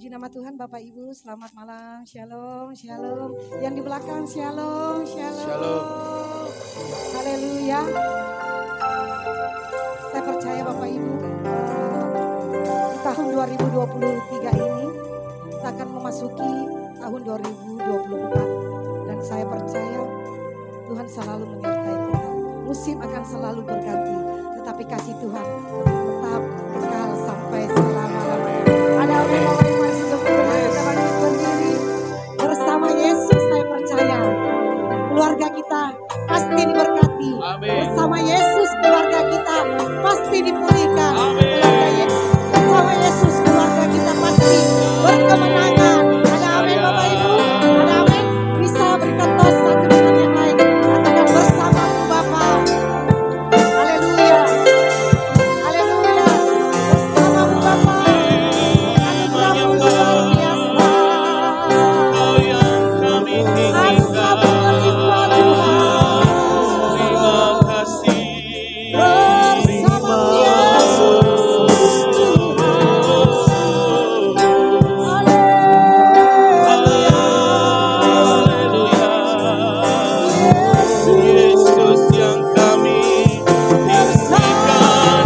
Puji nama Tuhan Bapak Ibu, selamat malam, shalom, shalom. Yang di belakang shalom, shalom. Shalom. Haleluya. Saya percaya Bapak Ibu, di tahun 2023 ini kita akan memasuki tahun 2024. Dan saya percaya Tuhan selalu menyertai kita. Musim akan selalu berganti, tetapi kasih Tuhan tetap kekal sampai selama-lamanya. Ada amin Bapak Ibu yang sudah berdiri bersama Yesus. Saya percaya keluarga kita pasti diberkati. Amin. Bersama Yesus keluarga kita pasti dipulihkan. Amin. Bersama Yesus keluarga kita pasti berkemenangan. Ada amin Bapak Ibu. Ada amin. Bisa berikan tos satu dengan yang lain. Katakan bersamaku Bapa. Haleluya. Haleluya. Bersamamu Bapa. Anugerahmu luar biasa. Kau yang kami inginkan. Anugerah berlimpah Tuhan. Terima kasih. Bersamamu Yesus Tuhan. Haleluya. Yesus yang kami tinggikan,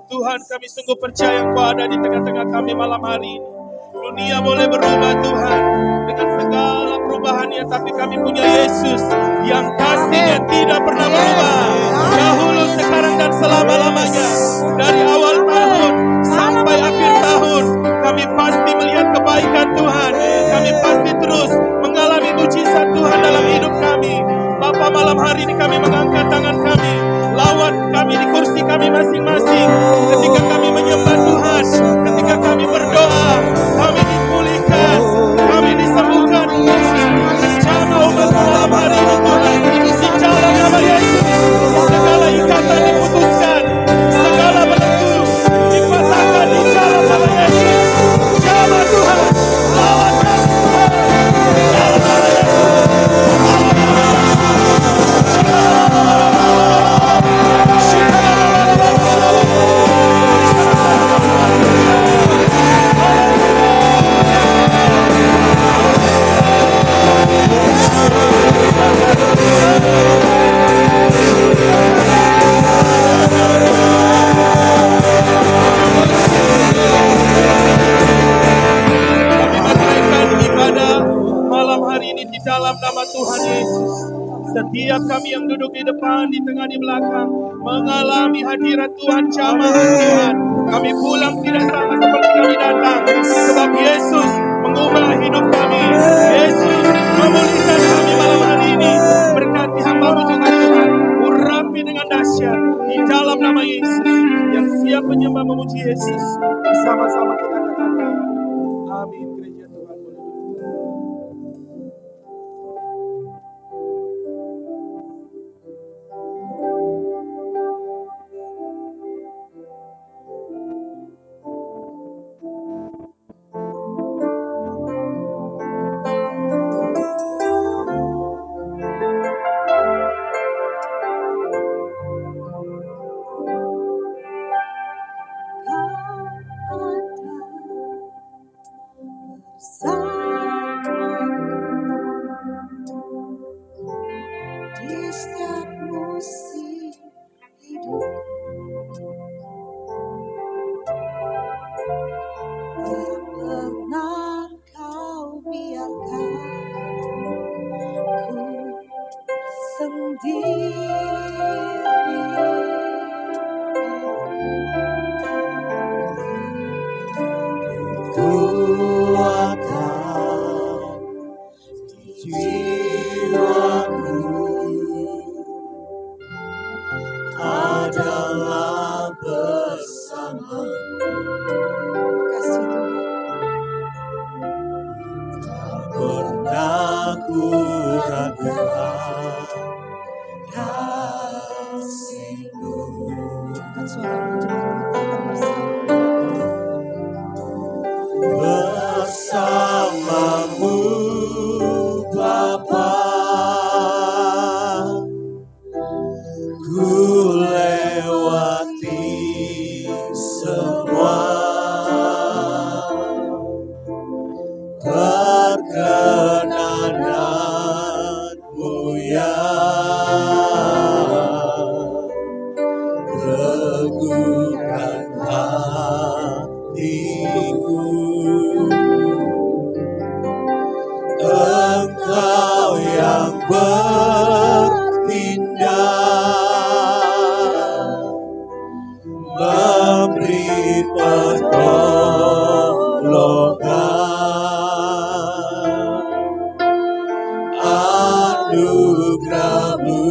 Tuhan, kami sungguh percaya Engkau ada di tengah-tengah kami malam hari ini. Dunia boleh berubah Tuhan dengan segala perubahannya, tapi kami punya Yesus yang kasihnya tidak pernah berubah. Dahulu, sekarang, dan selama-lamanya. Dari awal tahun sampai akhir tahun, kami pasti melihat kebaikan Tuhan. Kami pasti terus mengalami mujizat Tuhan dalam hidup kami. Bapa, malam hari ini kami mengangkat tangan kami. Lawan kami di kursi kami masing-masing. Ketika kami menyembah Tuhan, ketika kami berdoa, kami dipulihkan, kami disembuhkan. Jamah umat malam hari ini Tuhan, di dalam nama Yesus, segala ikatan diputuskan, segala belenggu dipatahkan di dalam nama Yesus. Jamah Tuhan, lawan kami Tuhan, di dalam nama Yesus. Kami menaikkan ibadah malam hari ini di dalam nama Tuhan Yesus. Setiap kami yang duduk di depan, di tengah, di belakang, mengalami hadirat Tuhan, jamaah Tuhan. Kami pulang tidak sama seperti kami datang, sebab Yesus mengubah hidup kami. Yesus memulihkan kami malam hari ini. Berkati hamba-Mu juga Tuhan, urapi dengan dahsyat di dalam nama Yesus. Yang siap menyembah memuji Yesus, bersama-sama kita katakan amin. Gereja Tuhan boleh duduk. di setiap musim hidup. Tak pernah kau biarkan ku sendiri. Kuatkan jiwaku adalah bersama. Kasih Tuhan. Tak pernah ku ragukan kasih-Mu. Angkat suara jemaat bersamamu Bapa, ku lewati semua perkenananmu yang teguhkan hatiku. Engkau yang bertindak, memberi pertolongan, anugerah-Mu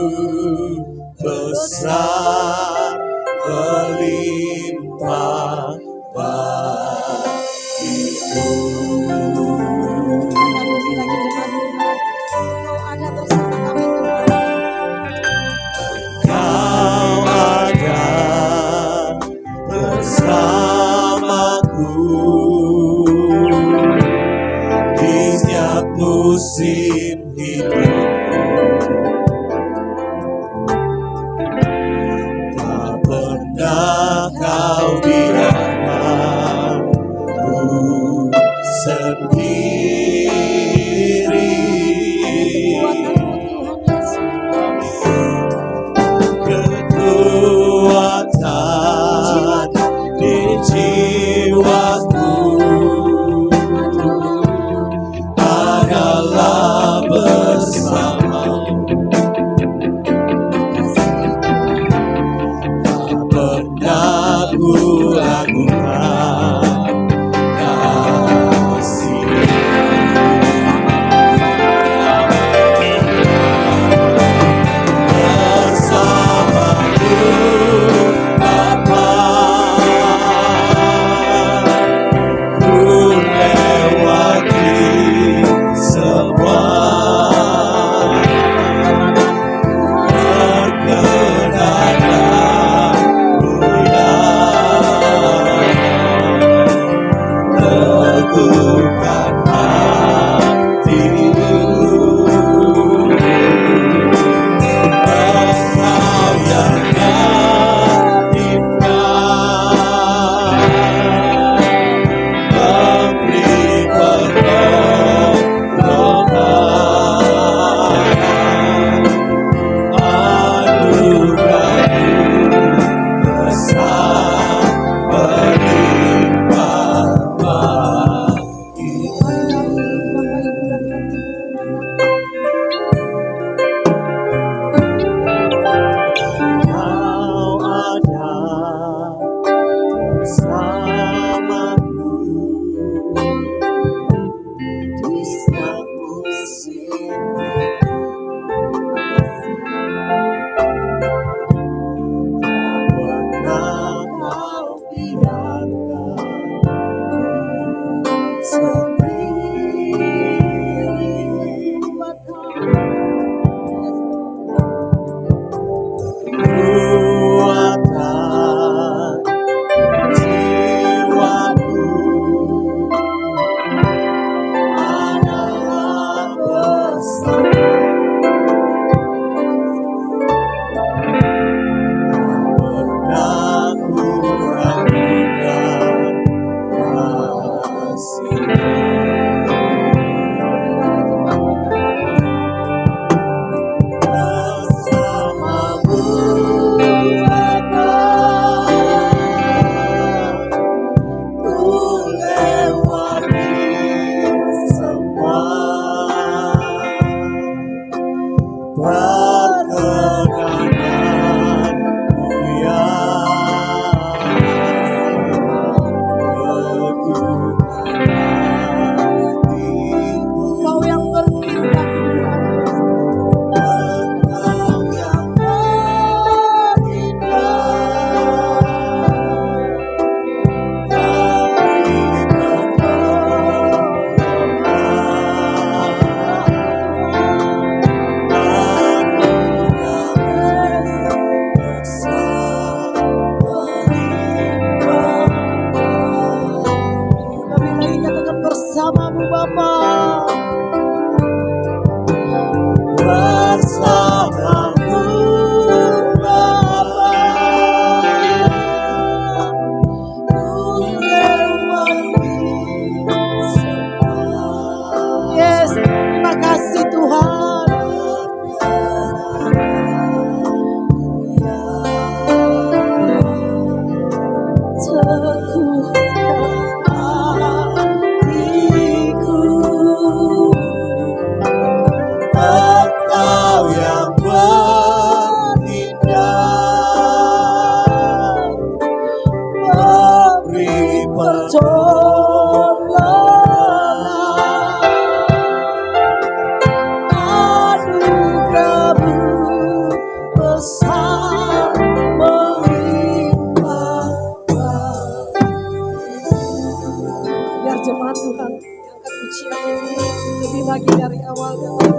besar melimpah. jemaat Tuhan, angkat pujian ini lebih lagi dari awal katakan.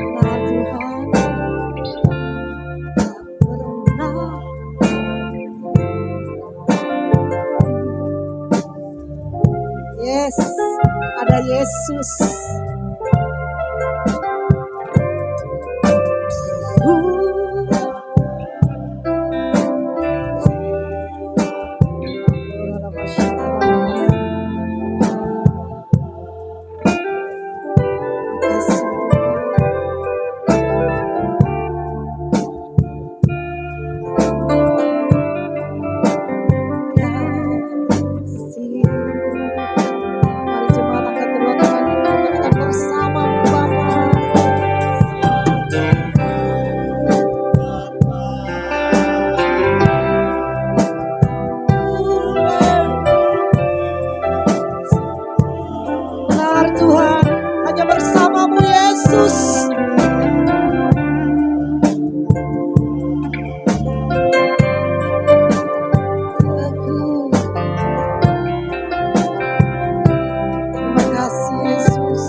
Benar Tuhan, benar. Yes, ada Yesus. Mari jemaat angkat kedua tangan, katakan bersamamu Bapa. Benar Tuhan, hanya bersamamu Yesus. Terima kasih Yesus.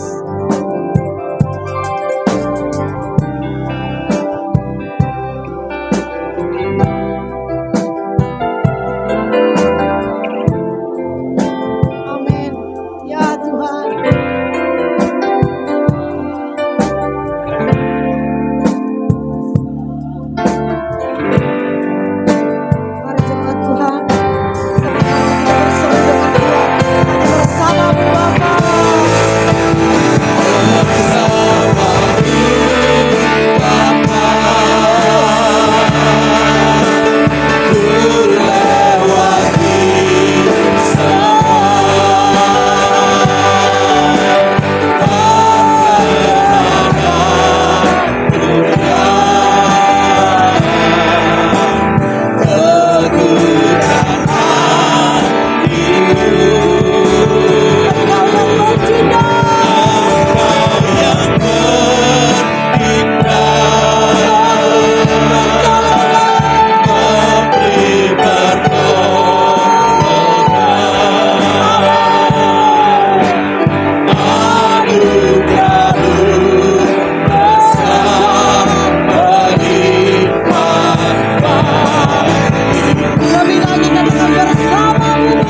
Amin. Ya Tuhan. Mari jemaat Tuhan, sebentar kita bersama dengan Tuhan. Hanya bersamamu Bapa. Engkau yang bercinta. Lebih lagi katakan bersamamu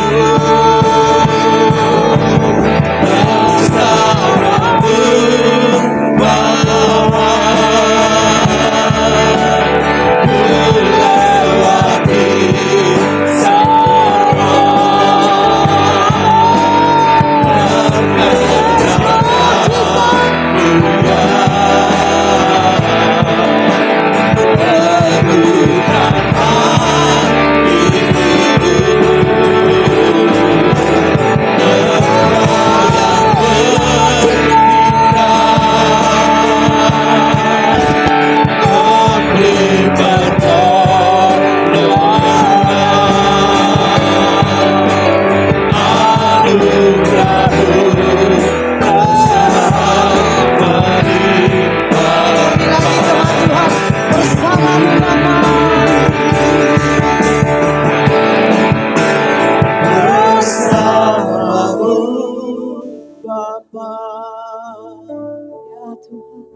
Lebih lagi jemaat Tuhan, bersamamu Bapa. Ya Tuhan.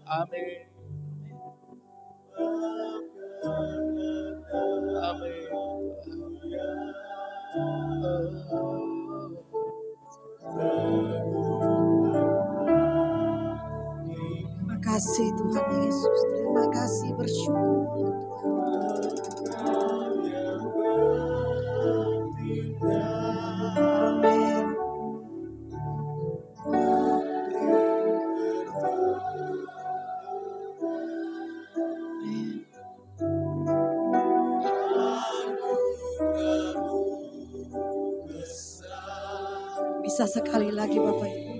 Amin. Amin. Terima kasih Tuhan Yesus. Terima kasih, bersyukur Tuhan. Amin. Bisa sekali lagi Bapak Ibu.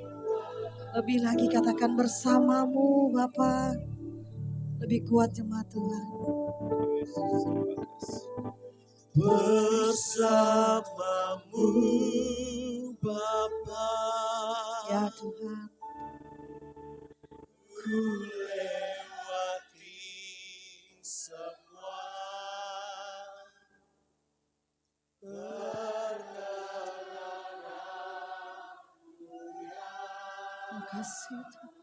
Lebih lagi katakan bersamamu Bapa. Lebih kuat jemaat Tuhan. bersamamu Bapa. Ya Tuhan. Ku lewati semua Terima kasih Tuhan.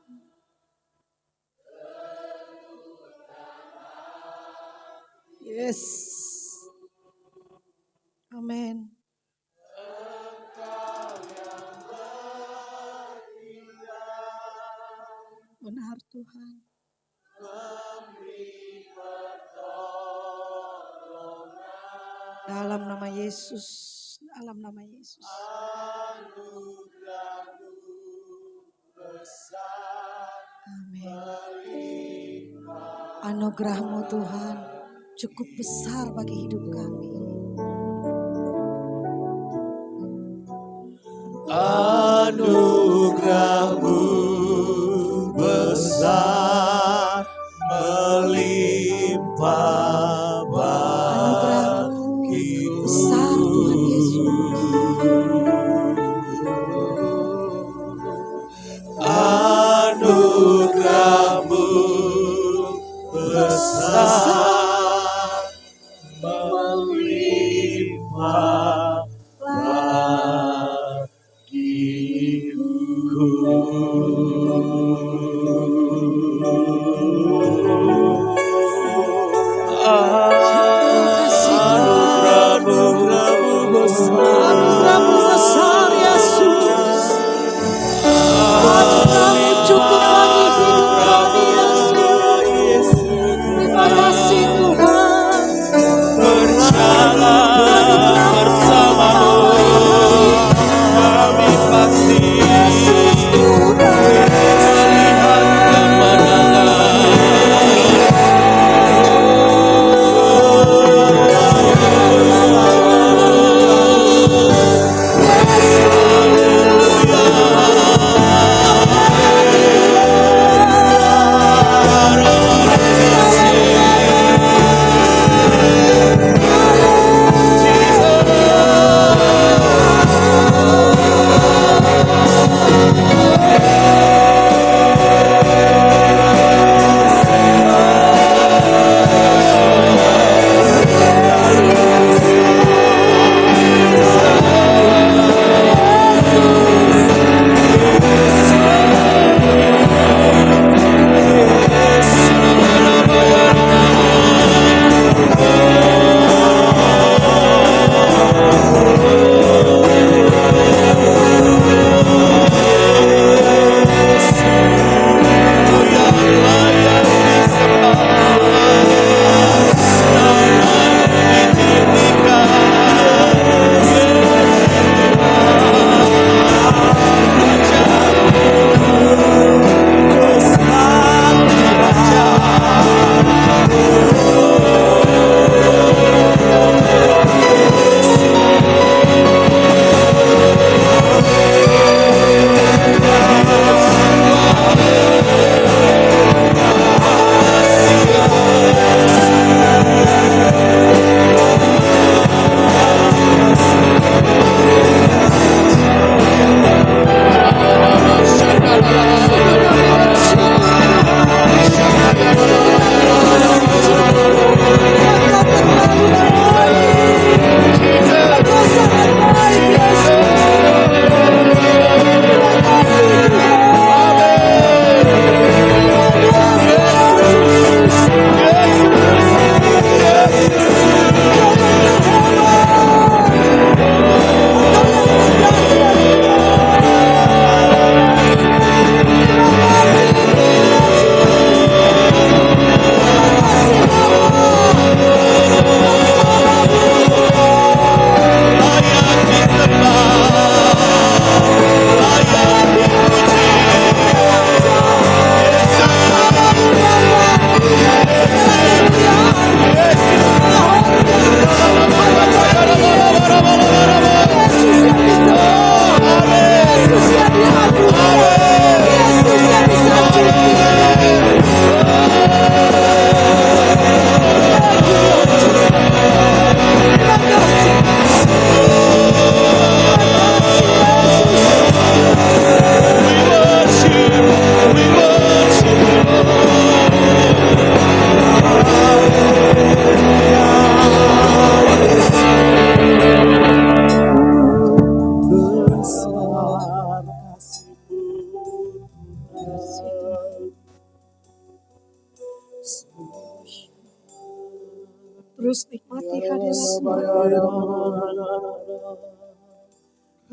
Yes. Amin. Benar Tuhan. Dalam nama Yesus. Dalam nama Yesus. Amin. Anugerah-Mu Tuhan cukup besar bagi hidup kami. Anugerah-Mu besar melimpah Anugerah-Mu bagiku. besar Tuhan Yesus. Anugerah-Mu besar melimpah anugerah-Mu Terus nikmati hadiratmu.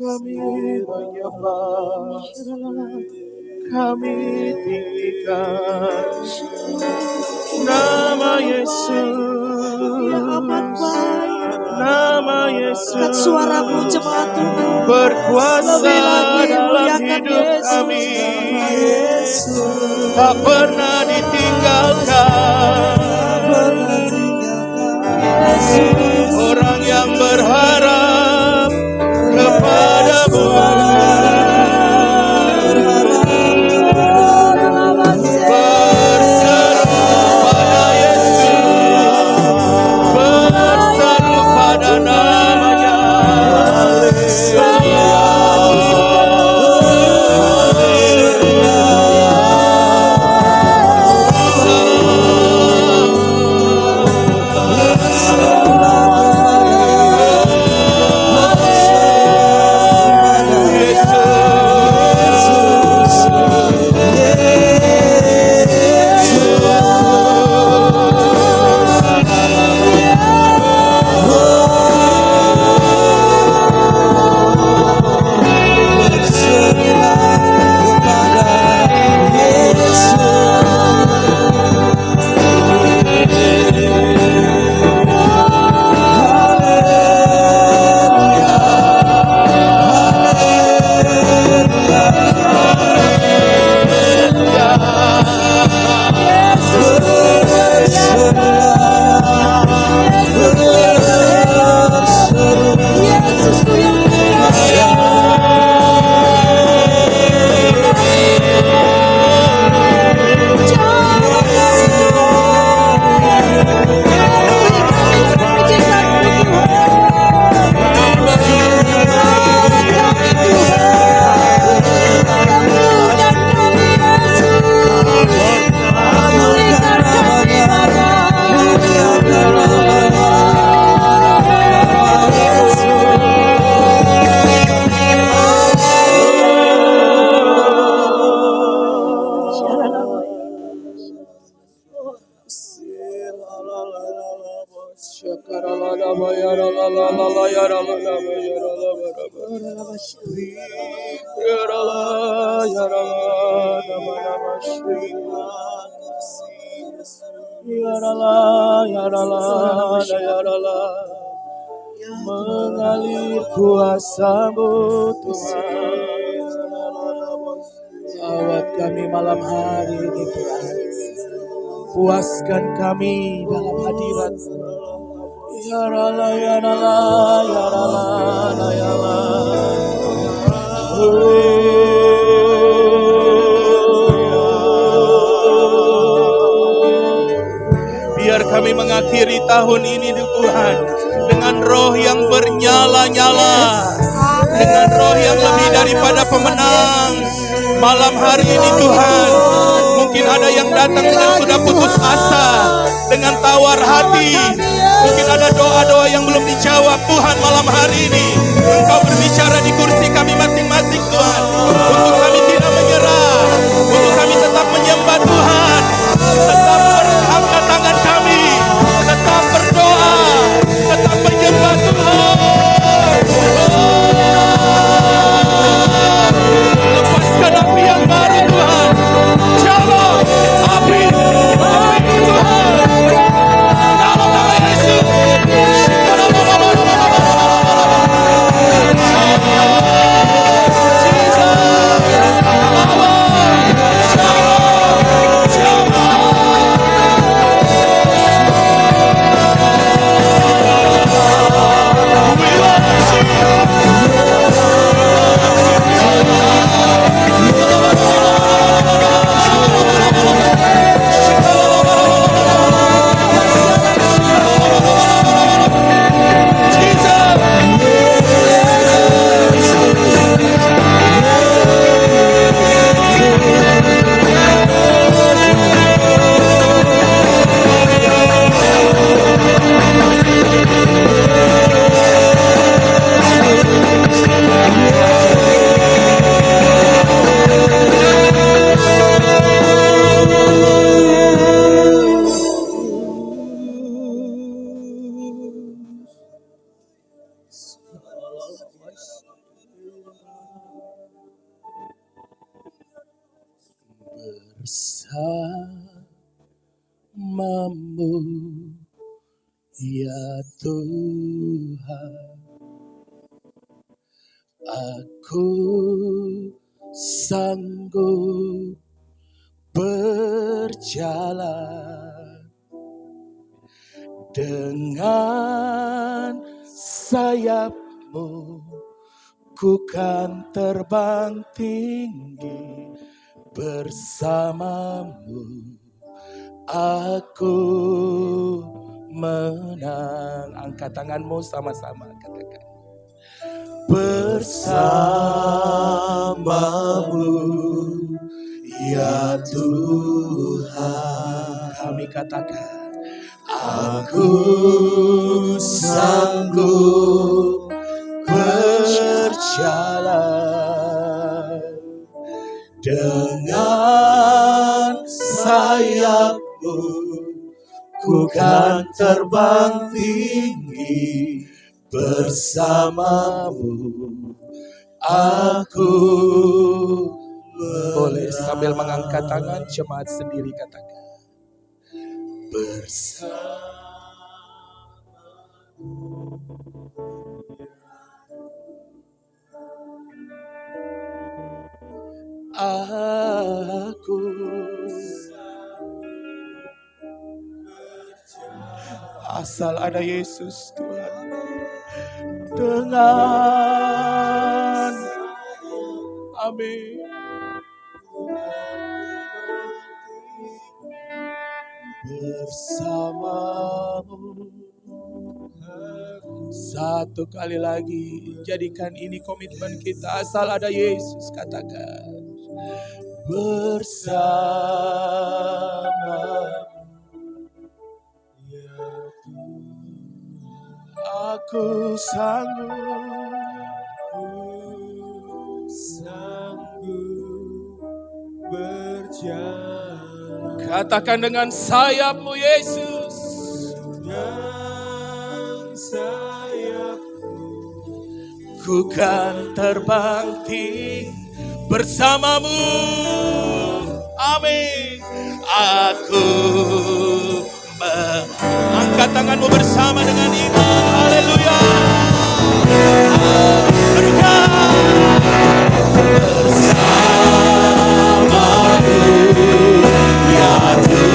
Kami menyembah, kami tinggikan nama Yesus, Ya amat baik. nama Yesus. Angkat suaramu jemaat Tuhan. Berkuasa Lebih lagi dalam muliakan hidup Yesus. kami, tak pernah ditinggalkan. Yesus. Orang yang berharap kepadamu, berseru pada Yesus, berseru pada namanya. Mengalir kuasa-Mu Tuhan. Lawat kami malam hari ini Tuhan. Puaskan kami dalam hadirat-Mu. Ya Rala, ya Rala, ya Rala, ya Rala. Biar kami mengakhiri tahun ini Tuhan dengan roh yang bernyala-nyala, dengan roh yang lebih daripada pemenang. Malam hari ini Tuhan, mungkin ada yang datang dan sudah putus asa dengan tawar hati. Mungkin ada doa-doa yang belum dijawab. Tuhan, malam hari ini Engkau berbicara di kursi kami masing-masing Tuhan, untuk kami tidak menyerah, untuk kami tetap menyembah Tuhan, tetap mengangkat tangan kami, tetap berdoa, tetap menyembah Tuhan. Lepaskan api yang baru Tuhan. Jala api Tuhan. Dalam nama Yesus. Jesus. bersamamu ya Tuhan. Aku sanggup berjalan dengan sayapmu, ku kan terbang tinggi bersamamu. Aku menang. Angkat tanganmu sama-sama katakan. Bersamamu ya Tuhan, Kami katakan, aku sanggup berjalan dengan sayapmu, ku kan terbang tinggi bersamamu. Aku boleh sambil mengangkat tangan, jemaat sendiri katakan. Aku asal ada Yesus Tuhan, dengan amin. Bersamamu. Satu kali lagi, jadikan ini komitmen kita. Asal ada Yesus, katakan. Bersama aku sanggup berjalan. Katakan dengan sayapmu Yesus. Dengan sayapmu, Ku kan terbang tinggi bersamamu. Amin. Aku angkat tanganmu bersama dengan iman. Haleluya. Bersamamu ya Tuhan.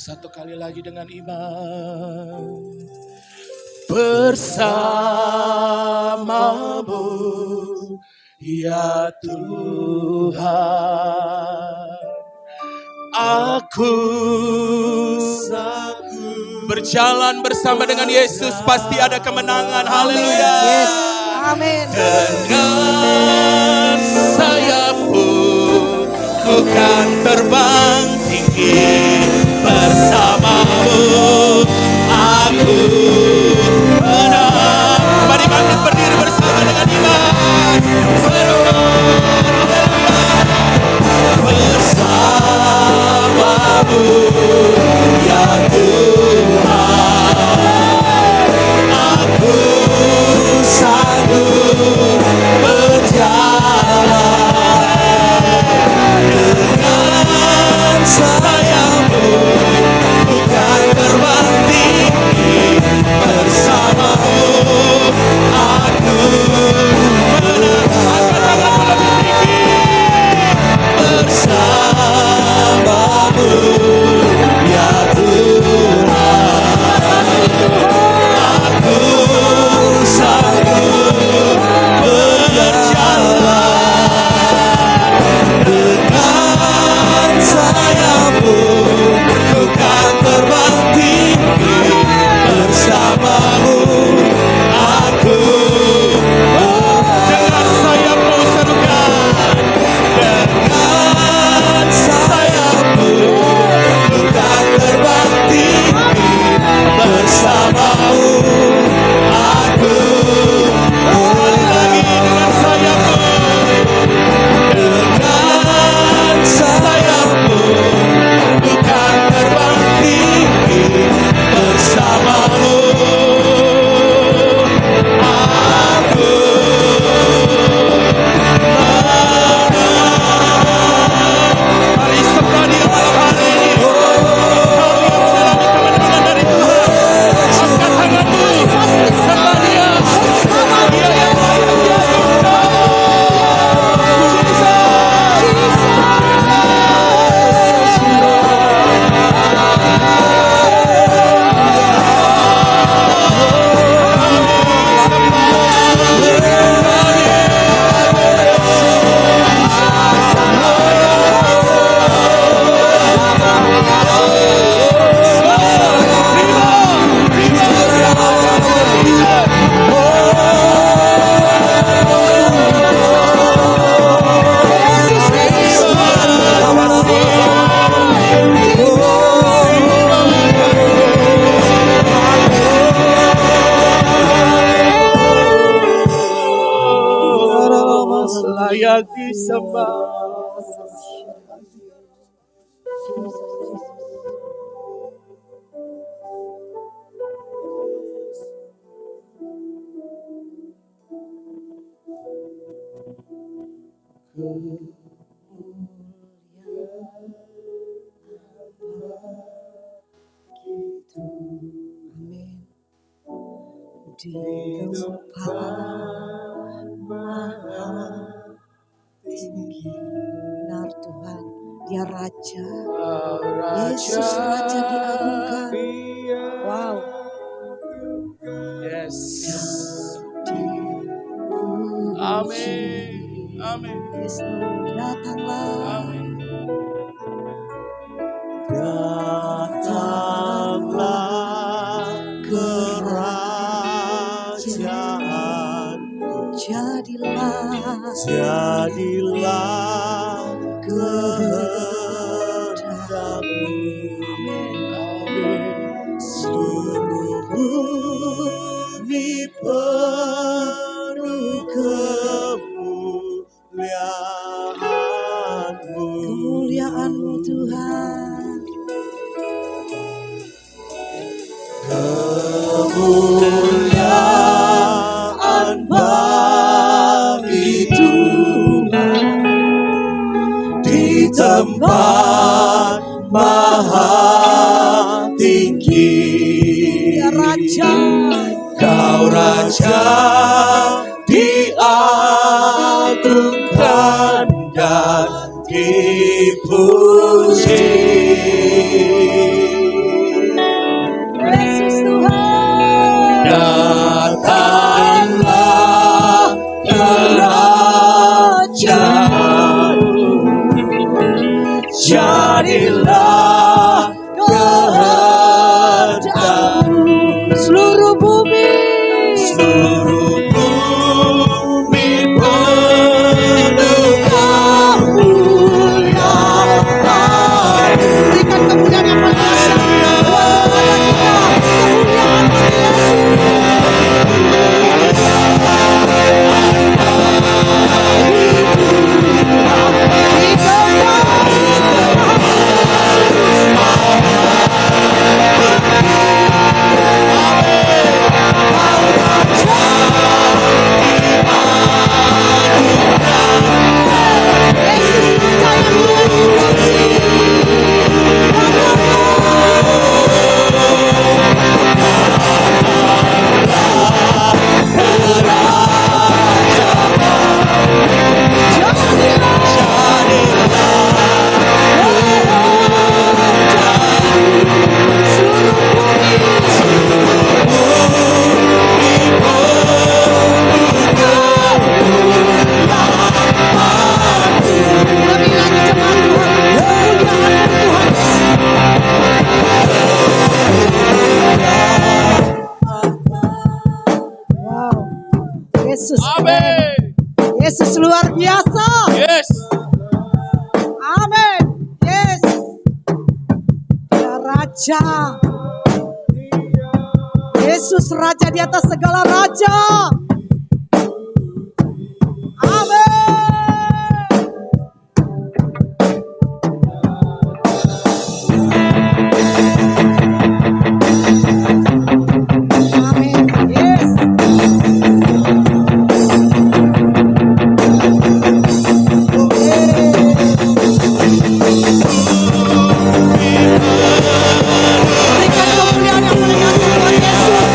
Satu kali lagi dengan iman. Bersamamu bersamamu, ya Tuhan. Aku berjalan bersama dengan Yesus, pasti ada kemenangan. Haleluya. Yes. Amin. Dengan sayapmu ku kan terbang tinggi bersamamu. Aku menang. Mari bangkit berdiri bersama dengan iman. Bersamamu, ya Tuhan. Aku sanggup berjalan dengan sayapmu, bukan terbang tinggi bersamamu. Aku menang. Angkat tanganmu lebih tinggi. Bersamamu, ya Tuhan. Aku sanggup berjalan dengan sayapmu, bukan terbang tinggi bersamamu. Aku dengan sayapmu serukan, dengan sayapmu bukan terbang tinggi bersamamu. Aku sekali lagi dengan sayapmu, dengan sayapmu bukan terbang tinggi bersamamu. Aku mari sembah Dia malam hari ini. Kau yang mengalami kemenangan dari Tuhan, angkat tanganmu, sembah Dia. Dia yang layak diagungkan. Layak disembah. Amin. Di tempat maha tinggi, benar Tuhan, Dia Raja. Yesus Raja diagungkan. Wow. Yes. Amin. Amin. Yes, Lord. Datanglah. Amin. Datanglah kerajaanmu, jadilah kehendakmu. Seluruh bumi penuh Kemuliaan-Mu Tuhan. kemuliaan bagi Tuhan di tempat maha tinggi. Dia Raja. Kau Raja diagungkan dan dipuji. Yesus Tuhan. Datanglah jadilah kehendakmu. Seluruh bumi Seluruh bumi penuh kemuliaan. berikan kemuliaan yang paling dahsyat buat kemuliaan Yesus. Wow, Yesus keren. Amin. Yesus luar biasa. Yes. Amin. Yes. Dia Raja. Yesus Raja di atas segala raja. Amin. Amin. Yes. Berikan kemuliaan yang paling dahsyat buat Yesus.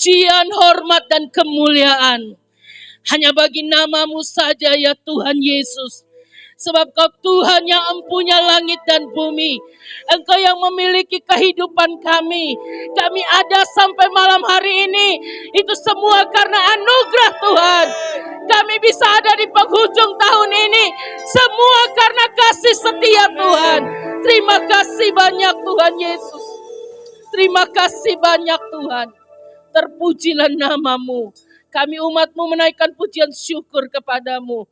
pujian, hormat, dan kemuliaan hanya bagi nama-Mu saja ya Tuhan Yesus. Sebab Kau Tuhan yang empunya langit dan bumi. Engkau yang memiliki kehidupan kami. Kami ada sampai malam hari ini. Itu semua karena anugerah Tuhan. Kami bisa ada di penghujung tahun ini. Semua karena kasih setia Tuhan. Terima kasih banyak Tuhan Yesus. Terima kasih banyak Tuhan. Terpujilah nama-Mu. Kami umat-Mu menaikkan pujian syukur kepadamu.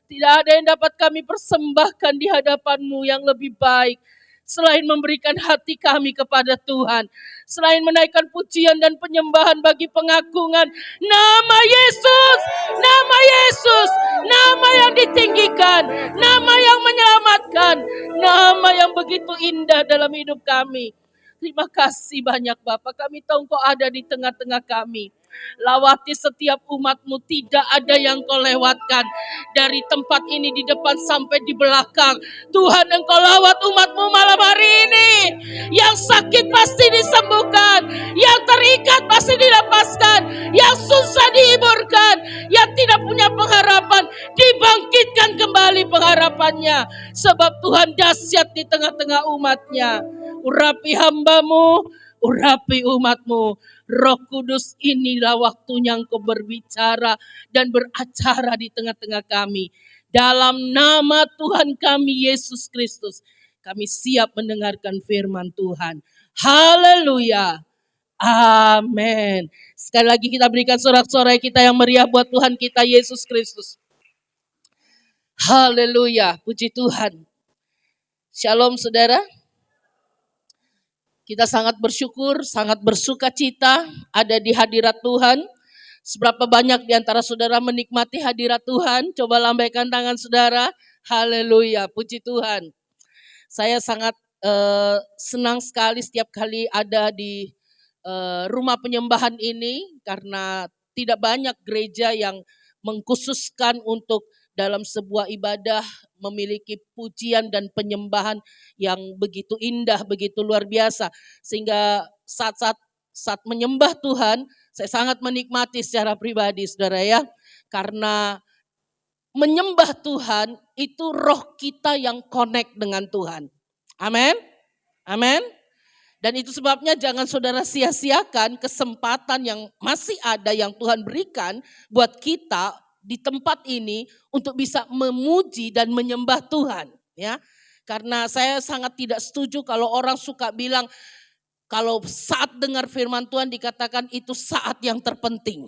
Tidak ada yang dapat kami persembahkan di hadapan-Mu yang lebih baik. Selain memberikan hati kami kepada Tuhan. Selain menaikkan pujian dan penyembahan bagi pengagungan nama Yesus. Nama Yesus. Nama yang ditinggikan. Nama yang menyelamatkan. Nama yang begitu indah dalam hidup kami. Terima kasih banyak Bapak. Kami tahu Engkau ada di tengah-tengah kami. Lawati setiap umat-Mu, tidak ada yang Kau lewatkan. Dari tempat ini di depan sampai di belakang. Tuhan Engkau lawat umat-Mu malam hari ini. Yang sakit pasti disembuhkan. Yang terikat pasti dilepaskan. Yang susah dihiburkan. Yang tidak punya pengharapan dibangkitkan kembali pengharapannya. Sebab Tuhan dahsyat di tengah-tengah umat-Nya. Urapi hamba-Mu, urapi umat-Mu. Roh Kudus, inilah waktunya Engkau berbicara dan beracara di tengah-tengah kami. Dalam nama Tuhan kami Yesus Kristus, kami siap mendengarkan firman Tuhan. Haleluya. Amin. Sekali lagi kita berikan sorak-sorai kita yang meriah buat Tuhan kita Yesus Kristus. Haleluya. Puji Tuhan. Shalom saudara. Kita sangat bersyukur, sangat bersuka cita ada di hadirat Tuhan. Seberapa banyak di antara saudara menikmati hadirat Tuhan? Coba lambaikan tangan saudara. Haleluya, puji Tuhan. Saya sangat senang sekali setiap kali ada di rumah penyembahan ini. Karena tidak banyak gereja yang mengkhususkan untuk dalam sebuah ibadah memiliki pujian dan penyembahan yang begitu indah, begitu luar biasa. Sehingga saat menyembah Tuhan, saya sangat menikmati secara pribadi saudara ya. Karena menyembah Tuhan itu roh kita yang connect dengan Tuhan. Amin. Amin. Dan itu sebabnya jangan saudara sia-siakan kesempatan yang masih ada yang Tuhan berikan buat kita di tempat ini untuk bisa memuji dan menyembah Tuhan ya. Karena saya sangat tidak setuju kalau orang suka bilang kalau saat dengar firman Tuhan dikatakan itu saat yang terpenting.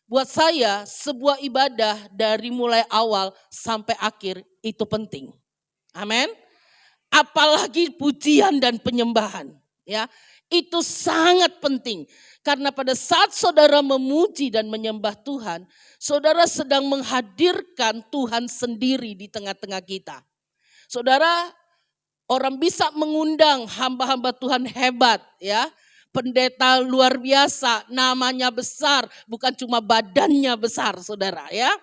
Buat saya sebuah ibadah dari mulai awal sampai akhir itu penting. Amin. Apalagi pujian dan penyembahan ya. Itu sangat penting. Karena pada saat saudara memuji dan menyembah Tuhan, saudara sedang menghadirkan Tuhan sendiri di tengah-tengah kita. Saudara, orang bisa mengundang hamba-hamba Tuhan hebat ya. Pendeta luar biasa, namanya besar, bukan cuma badannya besar saudara ya.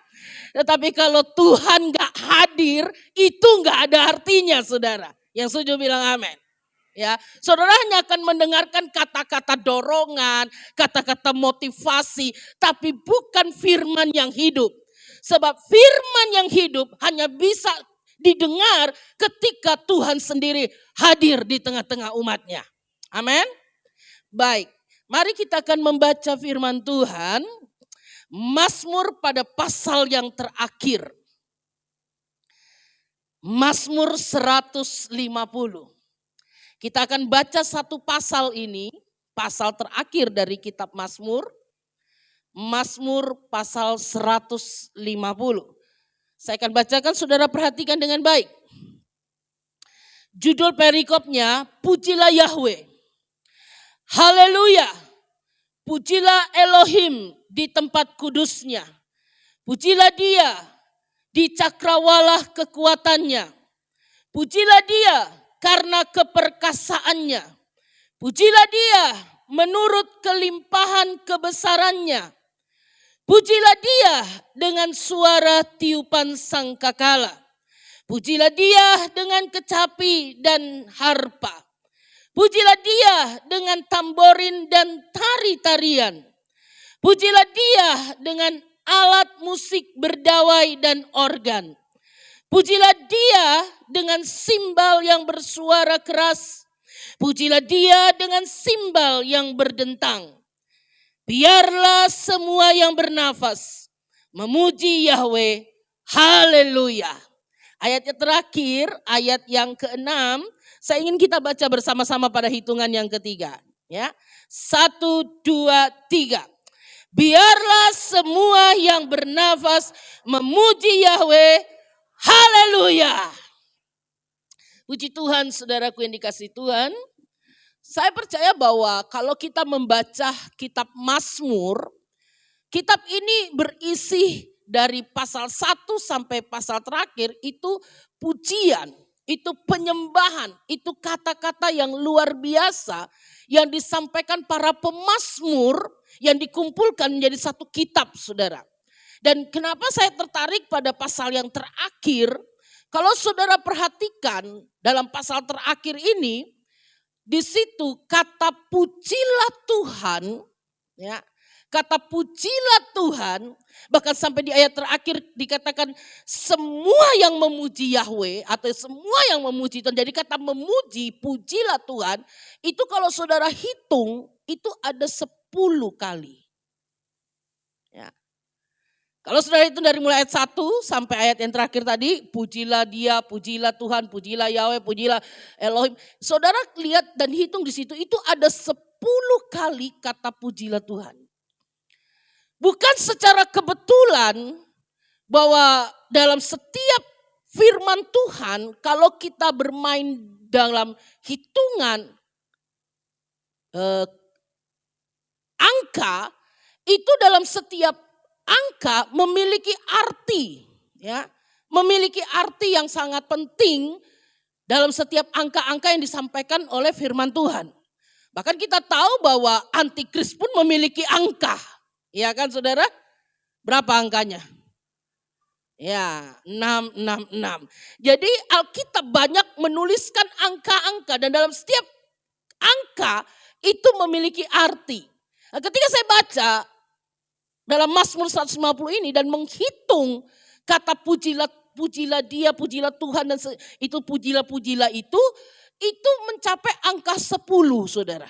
Tetapi kalau Tuhan gak hadir, itu gak ada artinya saudara. Yang setuju bilang amin. Ya, saudara hanya akan mendengarkan kata-kata dorongan, kata-kata motivasi, tapi bukan firman yang hidup. Sebab firman yang hidup hanya bisa didengar ketika Tuhan sendiri hadir di tengah-tengah umatnya. Amin. Baik, mari kita akan membaca firman Tuhan. Mazmur pada pasal yang terakhir. Mazmur 150. Kita akan baca satu pasal ini, pasal terakhir dari kitab Mazmur. Mazmur pasal 150. Saya akan bacakan, saudara perhatikan dengan baik. Judul perikopnya, Pujilah Yahweh. Haleluya. Pujilah Elohim di tempat kudusnya. Pujilah Dia di cakrawala kekuatannya. Pujilah Dia karena keperkasaannya. Pujilah Dia menurut kelimpahan kebesarannya. Pujilah Dia dengan suara tiupan sangkakala. Pujilah Dia dengan kecapi dan harpa. Pujilah Dia dengan tamborin dan tari-tarian. Pujilah Dia dengan alat musik berdawai dan organ. Pujilah Dia dengan simbal yang bersuara keras. Pujilah Dia dengan simbal yang berdentang. Biarlah semua yang bernafas memuji Yahweh. Haleluya. Ayatnya terakhir, ayat yang ke-6, saya ingin kita baca bersama-sama pada hitungan yang ketiga. Ya, 1, 2, 3. Biarlah semua yang bernafas memuji Yahweh. Haleluya. Puji Tuhan, saudaraku yang dikasihi Tuhan. Saya percaya bahwa kalau kita membaca kitab Mazmur, kitab ini berisi dari pasal 1 sampai pasal terakhir itu pujian, itu penyembahan, itu kata-kata yang luar biasa yang disampaikan para pemazmur yang dikumpulkan menjadi satu kitab, saudara. Dan kenapa saya tertarik pada pasal yang terakhir? Kalau saudara perhatikan dalam pasal terakhir ini, di situ kata pujilah Tuhan, ya, kata pujilah Tuhan, bahkan sampai di ayat terakhir dikatakan semua yang memuji Yahweh atau semua yang memuji Tuhan. Jadi kata memuji, pujilah Tuhan, itu kalau saudara hitung itu ada 10 kali. Ya. Kalau saudara hitung dari mulai ayat 1 sampai ayat yang terakhir tadi, pujilah Dia, pujilah Tuhan, pujilah Yahweh, pujilah Elohim. Saudara lihat dan hitung di situ itu ada 10 kali kata pujilah Tuhan. Bukan secara kebetulan bahwa dalam setiap firman Tuhan kalau kita bermain dalam hitungan angka, itu dalam setiap angka memiliki arti, ya, memiliki arti yang sangat penting dalam setiap angka-angka yang disampaikan oleh firman Tuhan. Bahkan kita tahu bahwa antikris pun memiliki angka. Ya kan saudara? Berapa angkanya? Ya, 666. Jadi Alkitab banyak menuliskan angka-angka dan dalam setiap angka itu memiliki arti. Nah, ketika saya baca dalam Mazmur 150 ini dan menghitung kata pujilah Dia, pujilah Tuhan dan itu pujilah itu mencapai angka 10, saudara.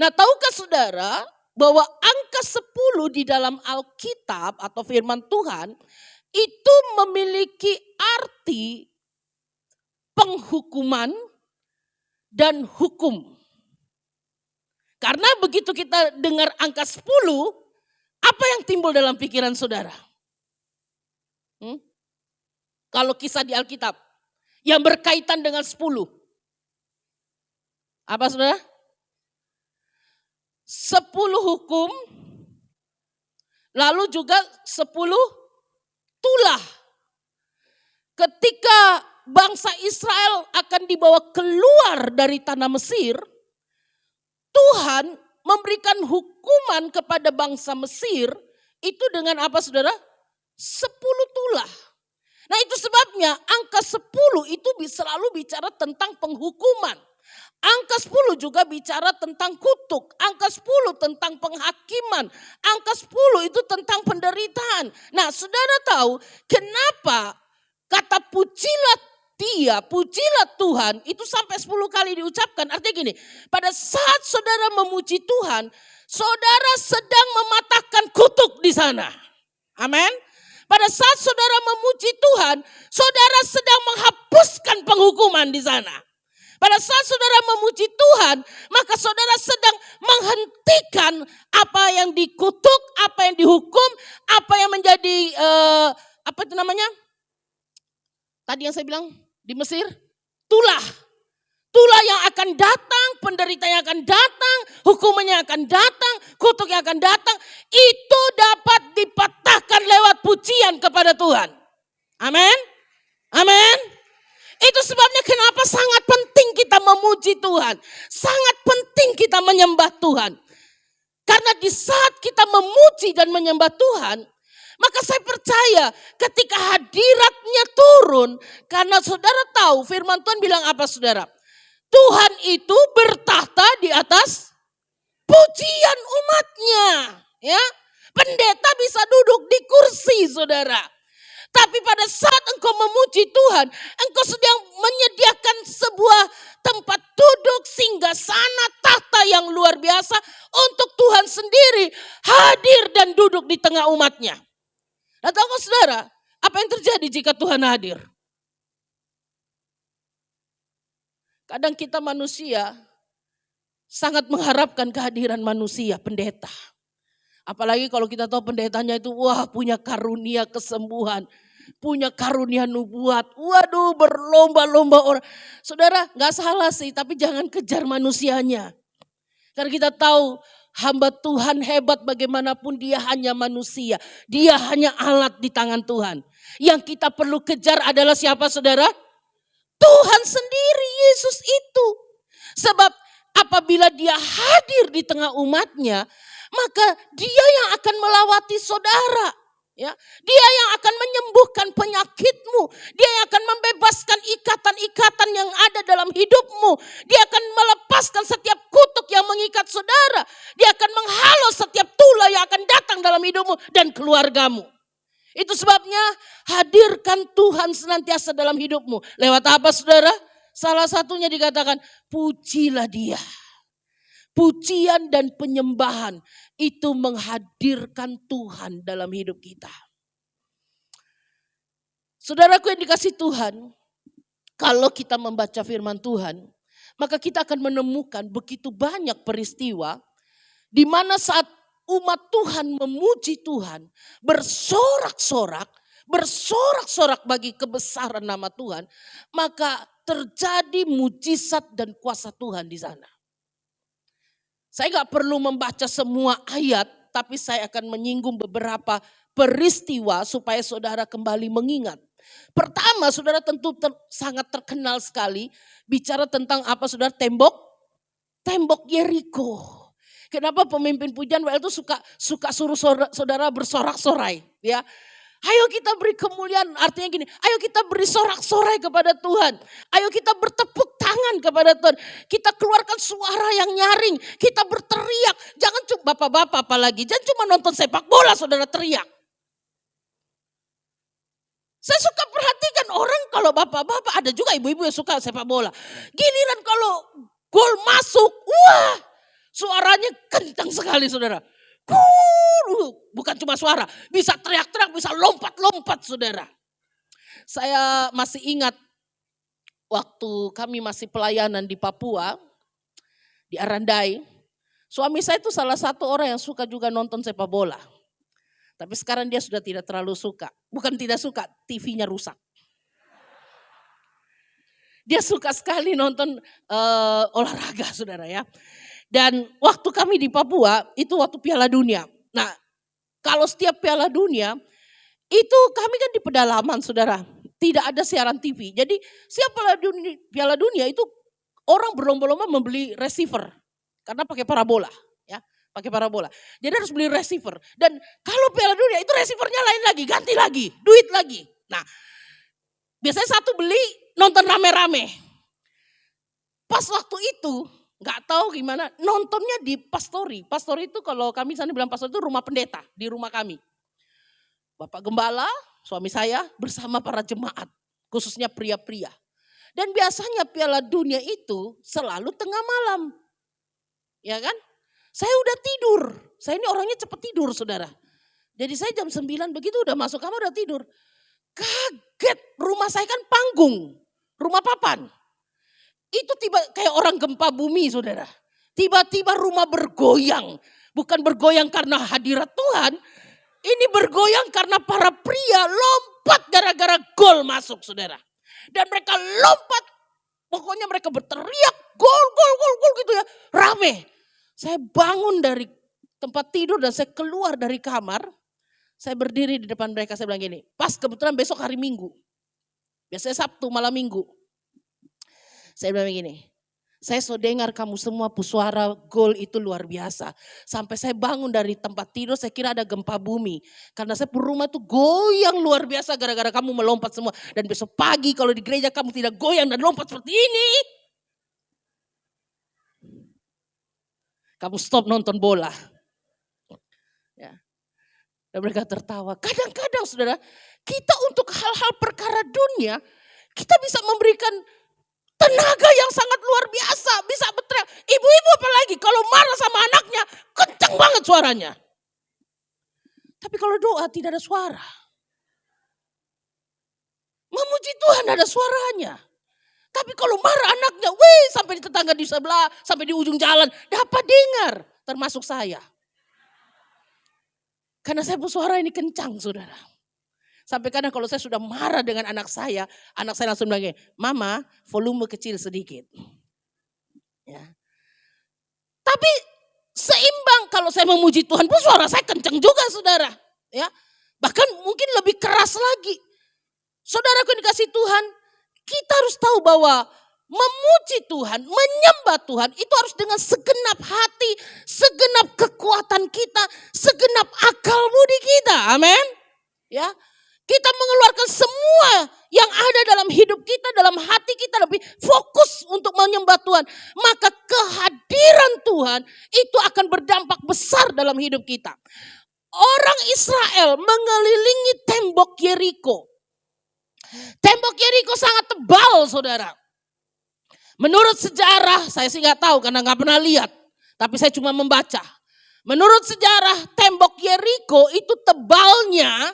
Nah, tahukah saudara bahwa angka 10 di dalam Alkitab atau firman Tuhan itu memiliki arti penghukuman dan hukum. Karena begitu kita dengar angka 10, apa yang timbul dalam pikiran saudara? Kalau kisah di Alkitab yang berkaitan dengan 10. Apa saudara? 10 hukum, lalu juga 10 tulah. Ketika bangsa Israel akan dibawa keluar dari tanah Mesir, Tuhan memberikan hukuman kepada bangsa Mesir itu dengan apa saudara? 10 tulah. Nah itu sebabnya angka 10 itu selalu bicara tentang penghukuman. Angka 10 juga bicara tentang kutuk. Angka 10 tentang penghakiman. Angka 10 itu tentang penderitaan. Nah saudara tahu kenapa kata pujilah Dia, pujilah Tuhan itu sampai 10 kali diucapkan. Artinya gini, pada saat saudara memuji Tuhan, saudara sedang mematahkan kutuk di sana. Amin. Pada saat saudara memuji Tuhan, saudara sedang menghapuskan penghukuman di sana. Pada saat saudara memuji Tuhan, maka saudara sedang menghentikan apa yang dikutuk, apa yang dihukum, apa yang menjadi, apa itu namanya? Tadi yang saya bilang di Mesir, tulah. Tulah yang akan datang, penderitaan yang akan datang, hukumannya akan datang, kutuk yang akan datang. Itu dapat dipatahkan lewat pujian kepada Tuhan. Amin. Amin. Itu sebabnya kenapa sangat penting kita memuji Tuhan. Sangat penting kita menyembah Tuhan. Karena di saat kita memuji dan menyembah Tuhan, maka saya percaya ketika hadiratnya turun. Karena saudara tahu firman Tuhan bilang apa saudara? Tuhan itu bertahta di atas pujian umatnya. Ya, Pendeta bisa duduk di kursi, saudara. Tapi pada saat engkau memuji Tuhan, engkau sedang menyediakan sebuah tempat duduk, singgasana, tahta yang luar biasa untuk Tuhan sendiri hadir dan duduk di tengah umatnya. Nah, tahu saudara, apa yang terjadi jika Tuhan hadir? Kadang kita manusia sangat mengharapkan kehadiran manusia, pendeta. Apalagi kalau kita tahu pendetanya itu punya karunia kesembuhan, punya karunia nubuat. Waduh, berlomba-lomba orang. Saudara, gak salah sih, tapi jangan kejar manusianya. Karena kita tahu hamba Tuhan hebat bagaimanapun dia hanya manusia. Dia hanya alat di tangan Tuhan. Yang kita perlu kejar adalah siapa, saudara? Tuhan sendiri, Yesus itu. Sebab apabila dia hadir di tengah umatnya, maka dia yang akan melawati saudara. Ya, dia yang akan menyembuhkan penyakitmu. Dia yang akan membebaskan ikatan-ikatan yang ada dalam hidupmu. Dia akan melepaskan setiap kutuk yang mengikat saudara. Dia akan menghalau setiap tula yang akan datang dalam hidupmu dan keluargamu. Itu sebabnya hadirkan Tuhan senantiasa dalam hidupmu. Lewat apa, saudara? Salah satunya dikatakan, pujilah dia. Pujian dan penyembahan itu menghadirkan Tuhan dalam hidup kita. Saudaraku yang dikasihi Tuhan, kalau kita membaca firman Tuhan, maka kita akan menemukan begitu banyak peristiwa di mana saat umat Tuhan memuji Tuhan, bersorak-sorak bagi kebesaran nama Tuhan, maka terjadi mujizat dan kuasa Tuhan di sana. Saya gak perlu membaca semua ayat, tapi saya akan menyinggung beberapa peristiwa supaya saudara kembali mengingat. Pertama, saudara tentu sangat terkenal sekali bicara tentang apa, saudara? Tembok Yeriko. Kenapa pemimpin pujian WL itu suka suruh saudara bersorak-sorai, ya? Ayo kita beri kemuliaan, artinya gini, ayo kita beri sorak-sorai kepada Tuhan. Ayo kita bertepuk tangan kepada Tuhan. Kita keluarkan suara yang nyaring, kita berteriak. Jangan cuma bapak-bapak apalagi, jangan cuma nonton sepak bola saudara teriak. Saya suka perhatikan orang kalau bapak-bapak, ada juga ibu-ibu yang suka sepak bola. Giliran kalau gol masuk, wah suaranya kencang sekali saudara. Bukan cuma suara, bisa teriak-teriak, bisa lompat-lompat saudara. Saya masih ingat waktu kami masih pelayanan di Papua, di Arandai. Suami saya itu salah satu orang yang suka juga nonton sepak bola. Tapi sekarang dia sudah tidak terlalu suka. Bukan tidak suka, TV-nya rusak. Dia suka sekali nonton olahraga saudara ya. Dan waktu kami di Papua, itu waktu Piala Dunia. Nah, kalau setiap Piala Dunia, itu kami kan di pedalaman saudara. Tidak ada siaran TV. Jadi setiap Piala Dunia itu orang berlomba-lomba membeli receiver. Karena pakai parabola. Ya, pakai parabola. Jadi harus beli receiver. Dan kalau Piala Dunia itu receivernya lain lagi, ganti lagi, duit lagi. Nah, biasanya satu beli, nonton rame-rame. Pas waktu itu, gak tahu gimana, nontonnya di pastori. Pastori itu kalau kami sana bilang pastori itu rumah pendeta, di rumah kami. Bapak Gembala, suami saya bersama para jemaat, khususnya pria-pria. Dan biasanya Piala Dunia itu selalu tengah malam. Ya kan? Saya udah tidur, saya ini orangnya cepat tidur saudara. Jadi saya jam 9 begitu udah masuk kamar udah tidur. Kaget, rumah saya kan panggung, rumah papan. Itu tiba kayak orang gempa bumi saudara. Tiba-tiba rumah bergoyang. Bukan bergoyang karena hadirat Tuhan. Ini bergoyang karena para pria lompat gara-gara gol masuk saudara. Dan mereka lompat. Pokoknya mereka berteriak gol gitu ya. Rame. Saya bangun dari tempat tidur dan saya keluar dari kamar. Saya berdiri di depan mereka, saya bilang gini. Pas kebetulan besok hari Minggu. Biasanya Sabtu malam Minggu. Saya bilang begini, saya so dengar kamu semua suara gol itu luar biasa. Sampai saya bangun dari tempat tidur saya kira ada gempa bumi. Karena saya rumah itu goyang luar biasa gara-gara kamu melompat semua. Dan besok pagi kalau di gereja kamu tidak goyang dan lompat seperti ini. Kamu stop nonton bola. Ya. Dan mereka tertawa. Kadang-kadang saudara, kita untuk hal-hal perkara dunia, kita bisa memberikan tenaga yang sangat luar biasa. Bisa berteriak. Ibu-ibu apalagi kalau marah sama anaknya, kencang banget suaranya. Tapi kalau doa tidak ada suara. Memuji Tuhan ada suaranya. Tapi kalau marah anaknya, wih sampai di tetangga di sebelah, sampai di ujung jalan, dapat dengar. Termasuk saya. Karena saya suara ini kencang saudara. Sampai kadang kalau saya sudah marah dengan anak saya langsung bilang, Mama volume kecil sedikit. Ya. Tapi seimbang kalau saya memuji Tuhan pun suara saya kencang juga saudara. Ya. Bahkan mungkin lebih keras lagi. Saudaraku yang dikasih Tuhan, kita harus tahu bahwa memuji Tuhan, menyembah Tuhan itu harus dengan segenap hati, segenap kekuatan kita, segenap akal budi kita. Amin. Ya. Kita mengeluarkan semua yang ada dalam hidup kita, dalam hati kita lebih fokus untuk menyembah Tuhan. Maka kehadiran Tuhan itu akan berdampak besar dalam hidup kita. Orang Israel mengelilingi tembok Yeriko. Tembok Yeriko sangat tebal saudara. Menurut sejarah, saya sih nggak tahu karena nggak pernah lihat. Tapi saya cuma membaca. Menurut sejarah tembok Yeriko itu tebalnya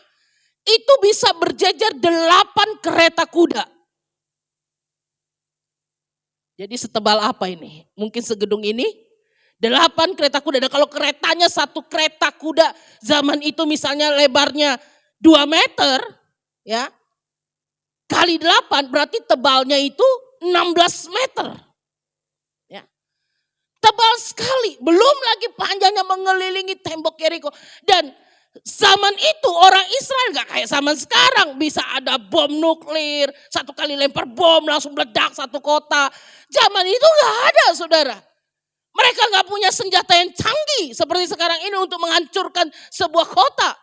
itu bisa berjejer 8 kereta kuda. Jadi setebal apa ini? Mungkin segedung ini 8 kereta kuda. Dan kalau keretanya satu kereta kuda zaman itu misalnya lebarnya 2 meter ya. Kali 8 berarti tebalnya itu 16 meter. Ya. Tebal sekali. Belum lagi panjangnya mengelilingi tembok Yeriko. Dan zaman itu orang Israel gak kayak zaman sekarang. Bisa ada bom nuklir. Satu kali lempar bom langsung meledak satu kota. Zaman itu gak ada saudara. Mereka gak punya senjata yang canggih seperti sekarang ini untuk menghancurkan sebuah kota.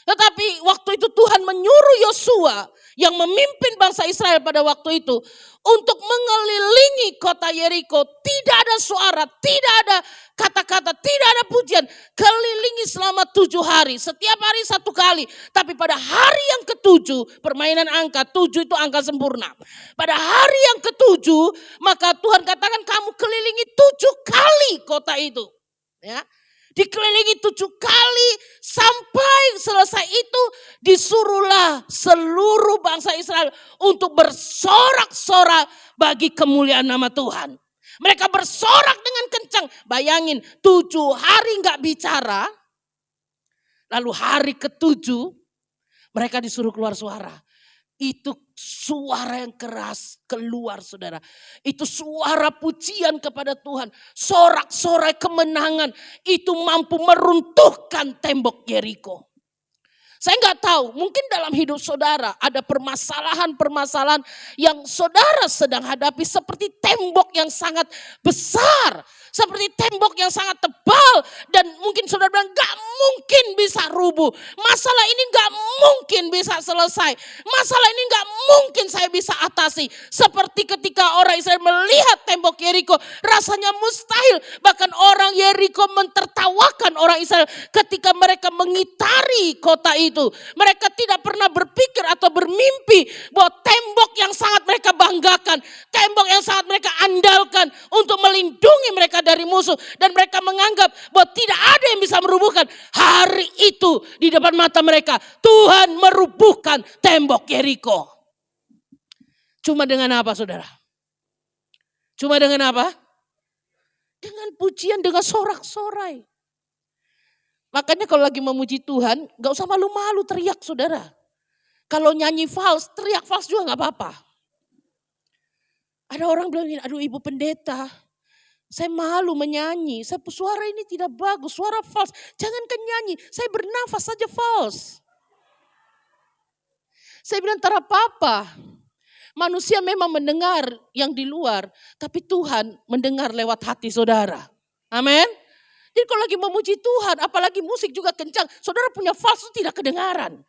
Tetapi waktu itu Tuhan menyuruh Yosua yang memimpin bangsa Israel pada waktu itu untuk mengelilingi kota Yeriko. Tidak ada suara, tidak ada kata-kata, tidak ada pujian. Kelilingi selama 7 hari, setiap hari 1 kali. Tapi pada hari yang ke-7, permainan angka, 7 itu angka sempurna. Pada hari yang ke-7, maka Tuhan katakan kamu kelilingi 7 kali kota itu. Ya. Dikelilingi 7 kali sampai selesai itu disuruhlah seluruh bangsa Israel untuk bersorak-sorak bagi kemuliaan nama Tuhan. Mereka bersorak dengan kencang. Bayangin 7 hari gak bicara. Lalu hari ke-7 mereka disuruh keluar suara. Itu suara yang keras keluar saudara. Itu suara pujian kepada Tuhan. Sorak-sorai kemenangan. Itu mampu meruntuhkan tembok Yeriko. Saya nggak tahu, mungkin dalam hidup saudara ada permasalahan-permasalahan yang saudara sedang hadapi seperti tembok yang sangat besar. Seperti tembok yang sangat tebal dan mungkin saudara bilang gak mungkin bisa rubuh. Masalah ini gak mungkin bisa selesai. Masalah ini gak mungkin saya bisa atasi. Seperti ketika orang Israel melihat tembok Yeriko rasanya mustahil. Bahkan orang Yeriko mentertawakan orang Israel ketika mereka mengitari kota itu. Mereka tidak pernah berpikir atau bermimpi bahwa tembok yang sangat mereka banggakan. Tembok yang sangat mereka andalkan untuk melindungi mereka dari musuh. Dan mereka menganggap bahwa tidak ada yang bisa merubuhkan. Hari itu di depan mata mereka Tuhan merubuhkan tembok Yeriko. Cuma dengan apa saudara? Cuma dengan apa? Dengan pujian, dengan sorak-sorai. Makanya kalau lagi memuji Tuhan gak usah malu-malu teriak saudara. Kalau nyanyi fals, teriak fals juga gak apa-apa. Ada orang bilang, aduh ibu pendeta, saya malu menyanyi, suara ini tidak bagus, suara fals. Jangankan nyanyi, saya bernafas saja fals. Saya bilang tak apa-apa. Manusia memang mendengar yang di luar, tapi Tuhan mendengar lewat hati saudara. Amin. Jadi kalau lagi memuji Tuhan, apalagi musik juga kencang, saudara punya fals itu tidak kedengaran.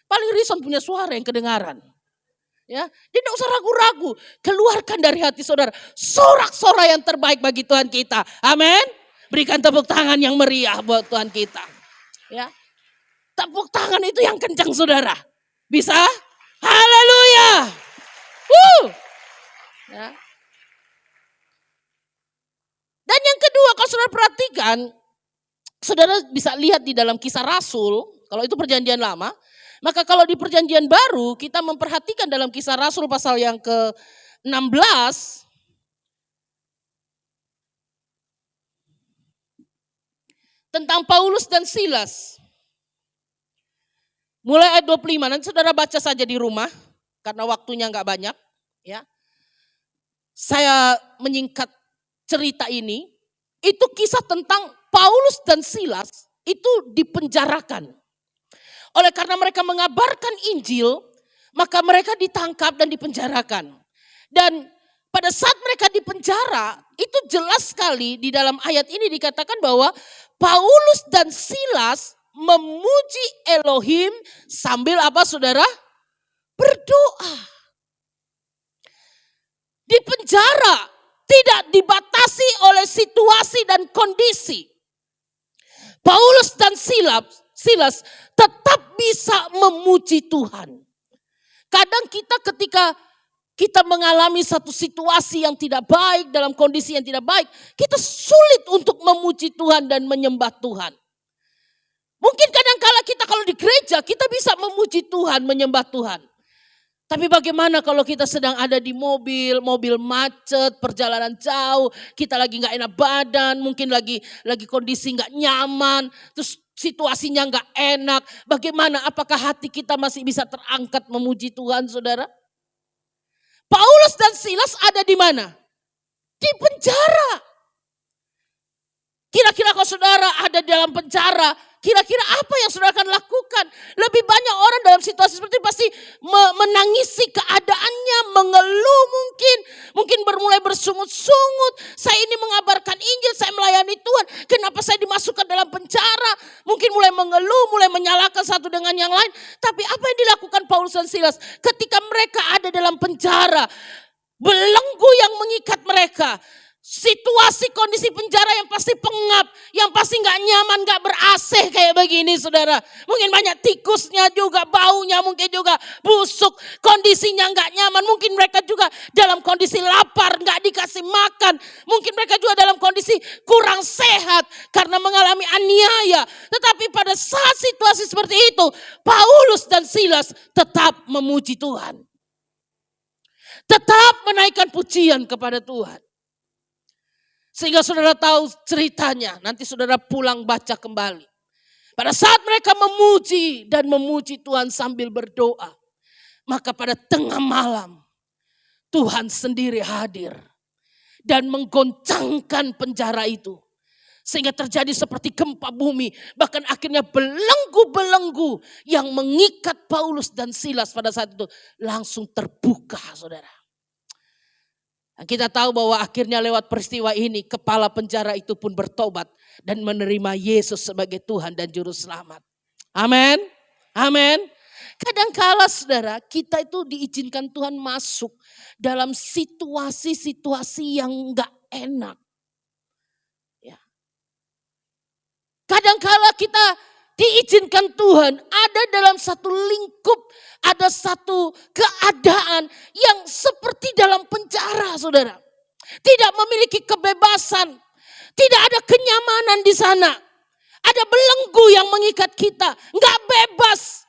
Paling Rison punya suara yang kedengaran. Ya, jadi tidak usah ragu-ragu, keluarkan dari hati saudara sorak-sorai yang terbaik bagi Tuhan kita. Amin. Berikan tepuk tangan yang meriah buat Tuhan kita. Ya. Tepuk tangan itu yang kencang saudara. Bisa? Haleluya. Ya. Dan yang kedua, kalau saudara perhatikan, saudara bisa lihat di dalam Kisah Rasul, kalau itu perjanjian lama, maka kalau di perjanjian baru kita memperhatikan dalam Kisah Rasul pasal yang ke-16, tentang Paulus dan Silas. Mulai ayat 25, nanti saudara baca saja di rumah, karena waktunya nggak banyak. Ya. Saya menyingkat cerita ini, itu kisah tentang Paulus dan Silas itu dipenjarakan. Oleh karena mereka mengabarkan Injil, maka mereka ditangkap dan dipenjarakan. Dan pada saat mereka dipenjara, itu jelas sekali di dalam ayat ini dikatakan bahwa Paulus dan Silas memuji Elohim sambil apa saudara? Berdoa. Di penjara tidak dibatasi oleh situasi dan kondisi. Paulus dan Silas tetap bisa memuji Tuhan. Kadang kita ketika kita mengalami satu situasi yang tidak baik, dalam kondisi yang tidak baik, kita sulit untuk memuji Tuhan dan menyembah Tuhan. Mungkin kadang-kala kita kalau di gereja, kita bisa memuji Tuhan, menyembah Tuhan. Tapi bagaimana kalau kita sedang ada di mobil macet, perjalanan jauh, kita lagi gak enak badan, mungkin lagi kondisi gak nyaman, terus situasinya gak enak. Bagaimana, apakah hati kita masih bisa terangkat memuji Tuhan, saudara? Paulus dan Silas ada di mana? Di penjara. Kira-kira kalau saudara ada dalam penjara, kira-kira apa yang saudara akan lakukan? Lebih banyak orang dalam situasi seperti itu pasti menangisi keadaannya, mengeluh mungkin bermulai bersungut-sungut. Saya ini mengabarkan Injil, saya melayani Tuhan, kenapa saya dimasukkan dalam penjara? Mungkin mulai mengeluh, mulai menyalahkan satu dengan yang lain. Tapi apa yang dilakukan Paulus dan Silas ketika mereka ada dalam penjara? Belenggu yang mengikat mereka. Situasi kondisi penjara yang pasti pengap, yang pasti gak nyaman, gak ber-AC kayak begini saudara. Mungkin banyak tikusnya juga, baunya mungkin juga busuk, kondisinya gak nyaman. Mungkin mereka juga dalam kondisi lapar, gak dikasih makan. Mungkin mereka juga dalam kondisi kurang sehat karena mengalami aniaya. Tetapi pada saat situasi seperti itu, Paulus dan Silas tetap memuji Tuhan. Tetap menaikkan pujian kepada Tuhan. Sehingga saudara tahu ceritanya, nanti saudara pulang baca kembali. Pada saat mereka memuji Tuhan sambil berdoa, maka pada tengah malam Tuhan sendiri hadir dan menggoncangkan penjara itu. Sehingga terjadi seperti gempa bumi, bahkan akhirnya belenggu-belenggu yang mengikat Paulus dan Silas pada saat itu langsung terbuka, saudara. Kita tahu bahwa akhirnya lewat peristiwa ini kepala penjara itu pun bertobat dan menerima Yesus sebagai Tuhan dan Juru Selamat. Amin. Amin. Kadangkala saudara, kita itu diizinkan Tuhan masuk dalam situasi-situasi yang enggak enak. Ya. Kadangkala kita diizinkan Tuhan ada dalam satu lingkup, ada satu keadaan yang seperti dalam penjara, saudara. Tidak memiliki kebebasan, tidak ada kenyamanan di sana. Ada belenggu yang mengikat kita, nggak bebas.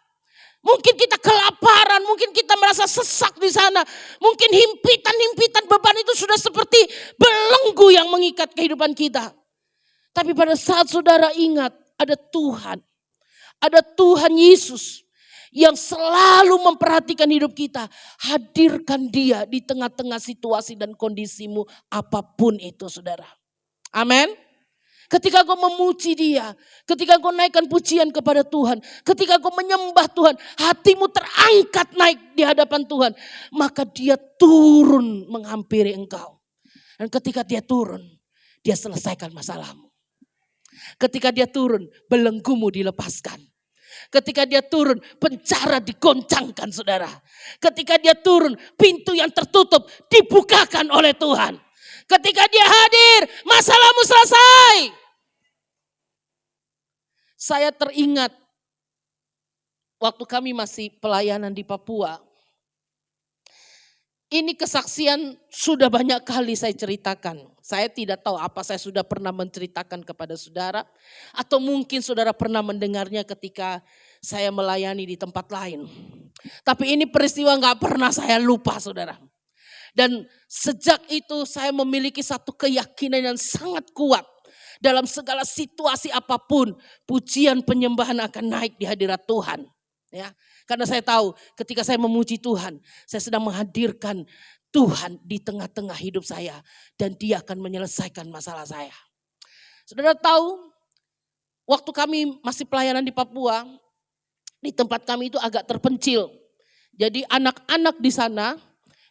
Mungkin kita kelaparan, mungkin kita merasa sesak di sana. Mungkin himpitan beban itu sudah seperti belenggu yang mengikat kehidupan kita. Tapi pada saat saudara ingat, ada Tuhan. Ada Tuhan Yesus yang selalu memperhatikan hidup kita. Hadirkan Dia di tengah-tengah situasi dan kondisimu apapun itu, saudara. Amin. Ketika kau memuji Dia, ketika kau naikkan pujian kepada Tuhan, ketika kau menyembah Tuhan, hatimu terangkat naik di hadapan Tuhan, maka Dia turun menghampiri engkau. Dan ketika Dia turun, Dia selesaikan masalahmu. Ketika Dia turun, belenggumu dilepaskan. Ketika Dia turun, penjara digoncangkan, saudara. Ketika Dia turun, pintu yang tertutup dibukakan oleh Tuhan. Ketika Dia hadir, masalahmu selesai. Saya teringat waktu kami masih pelayanan di Papua, ini kesaksian sudah banyak kali saya ceritakan. Saya tidak tahu apa saya sudah pernah menceritakan kepada saudara, atau mungkin saudara pernah mendengarnya ketika saya melayani di tempat lain. Tapi ini peristiwa gak pernah saya lupa, saudara. Dan sejak itu saya memiliki satu keyakinan yang sangat kuat. Dalam segala situasi apapun, pujian penyembahan akan naik di hadirat Tuhan. Ya, karena saya tahu ketika saya memuji Tuhan, saya sedang menghadirkan Tuhan di tengah-tengah hidup saya. Dan Dia akan menyelesaikan masalah saya. Saudara tahu, waktu kami masih pelayanan di Papua, di tempat kami itu agak terpencil. Jadi anak-anak di sana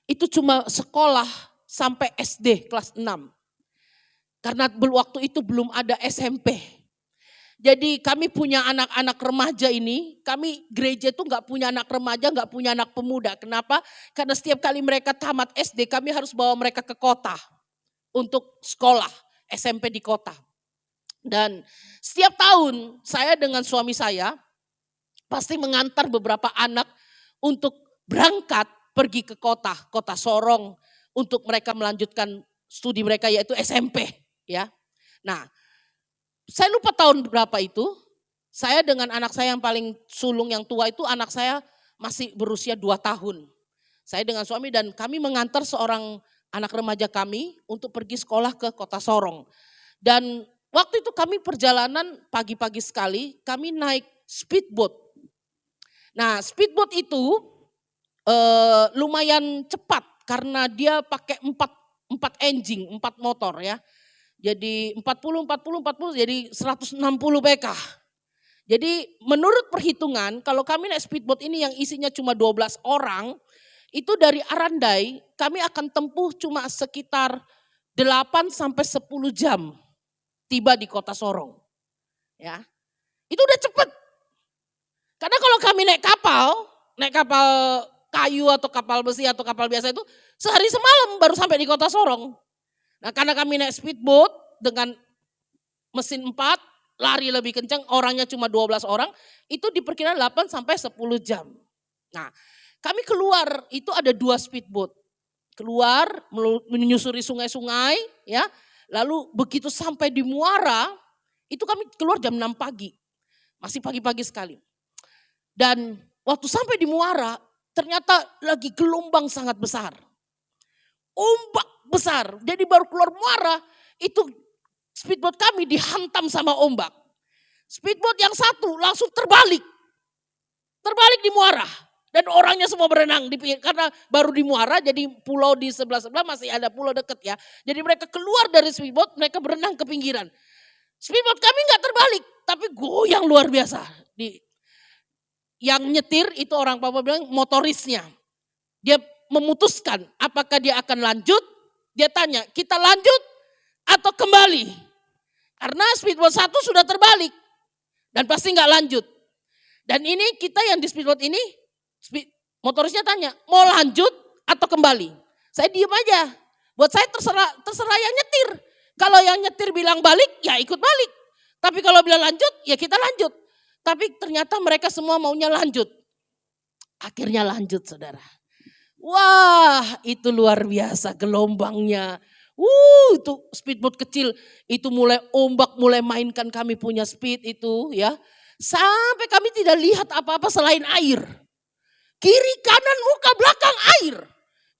itu cuma sekolah sampai SD kelas 6. Karena waktu itu belum ada SMP. Jadi kami punya anak-anak remaja ini, kami gereja itu gak punya anak remaja, gak punya anak pemuda. Kenapa? Karena setiap kali mereka tamat SD, kami harus bawa mereka ke kota untuk sekolah SMP di kota. Dan setiap tahun saya dengan suami saya pasti mengantar beberapa anak untuk berangkat pergi ke kota Sorong untuk mereka melanjutkan studi mereka yaitu SMP. Ya, nah. Saya lupa tahun berapa itu, saya dengan anak saya yang paling sulung yang tua itu anak saya masih berusia 2 tahun. Saya dengan suami dan kami mengantar seorang anak remaja kami untuk pergi sekolah ke kota Sorong. Dan waktu itu kami perjalanan pagi-pagi sekali, kami naik speedboat. Nah speedboat itu lumayan cepat karena dia pakai 4 engine, 4 motor ya. Jadi 40 jadi 160 PK. Jadi menurut perhitungan kalau kami naik speedboat ini yang isinya cuma 12 orang, itu dari Arandai kami akan tempuh cuma sekitar 8 sampai 10 jam tiba di kota Sorong. Ya. Itu udah cepet. Karena kalau kami naik kapal kayu atau kapal besi atau kapal biasa itu sehari semalam baru sampai di kota Sorong. Nah karena kami naik speedboat dengan mesin 4, lari lebih kencang, orangnya cuma 12 orang, itu diperkirakan 8 sampai 10 jam. Nah kami keluar, itu ada 2 speedboat. Keluar menyusuri sungai-sungai ya, lalu begitu sampai di Muara, itu kami keluar jam 6 pagi, masih pagi-pagi sekali. Dan waktu sampai di Muara, ternyata lagi gelombang sangat besar. Ombak besar, jadi baru keluar Muara, itu speedboat kami dihantam sama ombak. Speedboat yang satu langsung terbalik di Muara. Dan orangnya semua berenang, karena baru di Muara, jadi pulau di sebelah-sebelah masih ada pulau deket ya. Jadi mereka keluar dari speedboat, mereka berenang ke pinggiran. Speedboat kami gak terbalik, tapi goyang luar biasa. Yang nyetir itu orang Papua bilang motorisnya. Dia memutuskan apakah dia akan lanjut, dia tanya kita lanjut atau kembali. Karena speedboat satu sudah terbalik dan pasti gak lanjut. Dan ini kita yang di speedboat ini, motorisnya tanya mau lanjut atau kembali. Saya diem aja, buat saya terserah yang nyetir. Kalau yang nyetir bilang balik ya ikut balik. Tapi kalau bilang lanjut ya kita lanjut. Tapi ternyata mereka semua maunya lanjut. Akhirnya lanjut saudara. Wah itu luar biasa gelombangnya. Itu speedboat kecil itu mulai ombak mulai mainkan kami punya speed itu ya. Sampai kami tidak lihat apa-apa selain air. Kiri kanan muka belakang air.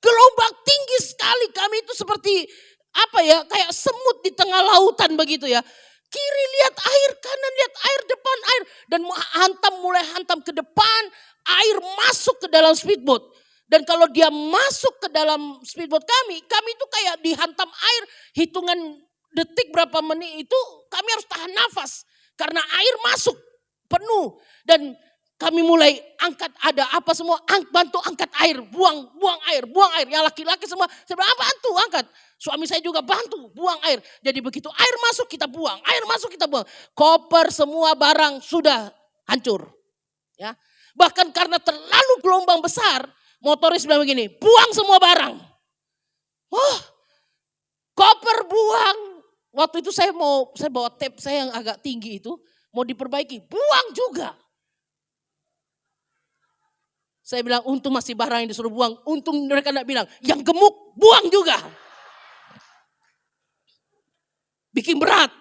Gelombang tinggi sekali kami itu seperti apa ya kayak semut di tengah lautan begitu ya. Kiri lihat air, kanan lihat air, depan air. Dan mulai hantam ke depan, air masuk ke dalam speedboat. Dan kalau dia masuk ke dalam speedboat kami itu kayak dihantam air. Hitungan detik berapa menit itu kami harus tahan nafas. Karena air masuk penuh. Dan kami mulai angkat ada apa semua, bantu angkat air, buang air. Yang laki-laki semua, saya bilang bantu angkat. Suami saya juga bantu buang air. Jadi begitu air masuk kita buang, Koper semua barang sudah hancur. Ya. Bahkan karena terlalu gelombang besar, motoris bilang begini, buang semua barang. Wah, koper buang. Waktu itu saya bawa tape saya yang agak tinggi itu, mau diperbaiki, buang juga. Saya bilang untung masih barang yang disuruh buang. Untung mereka tidak bilang yang gemuk buang juga. Bikin berat.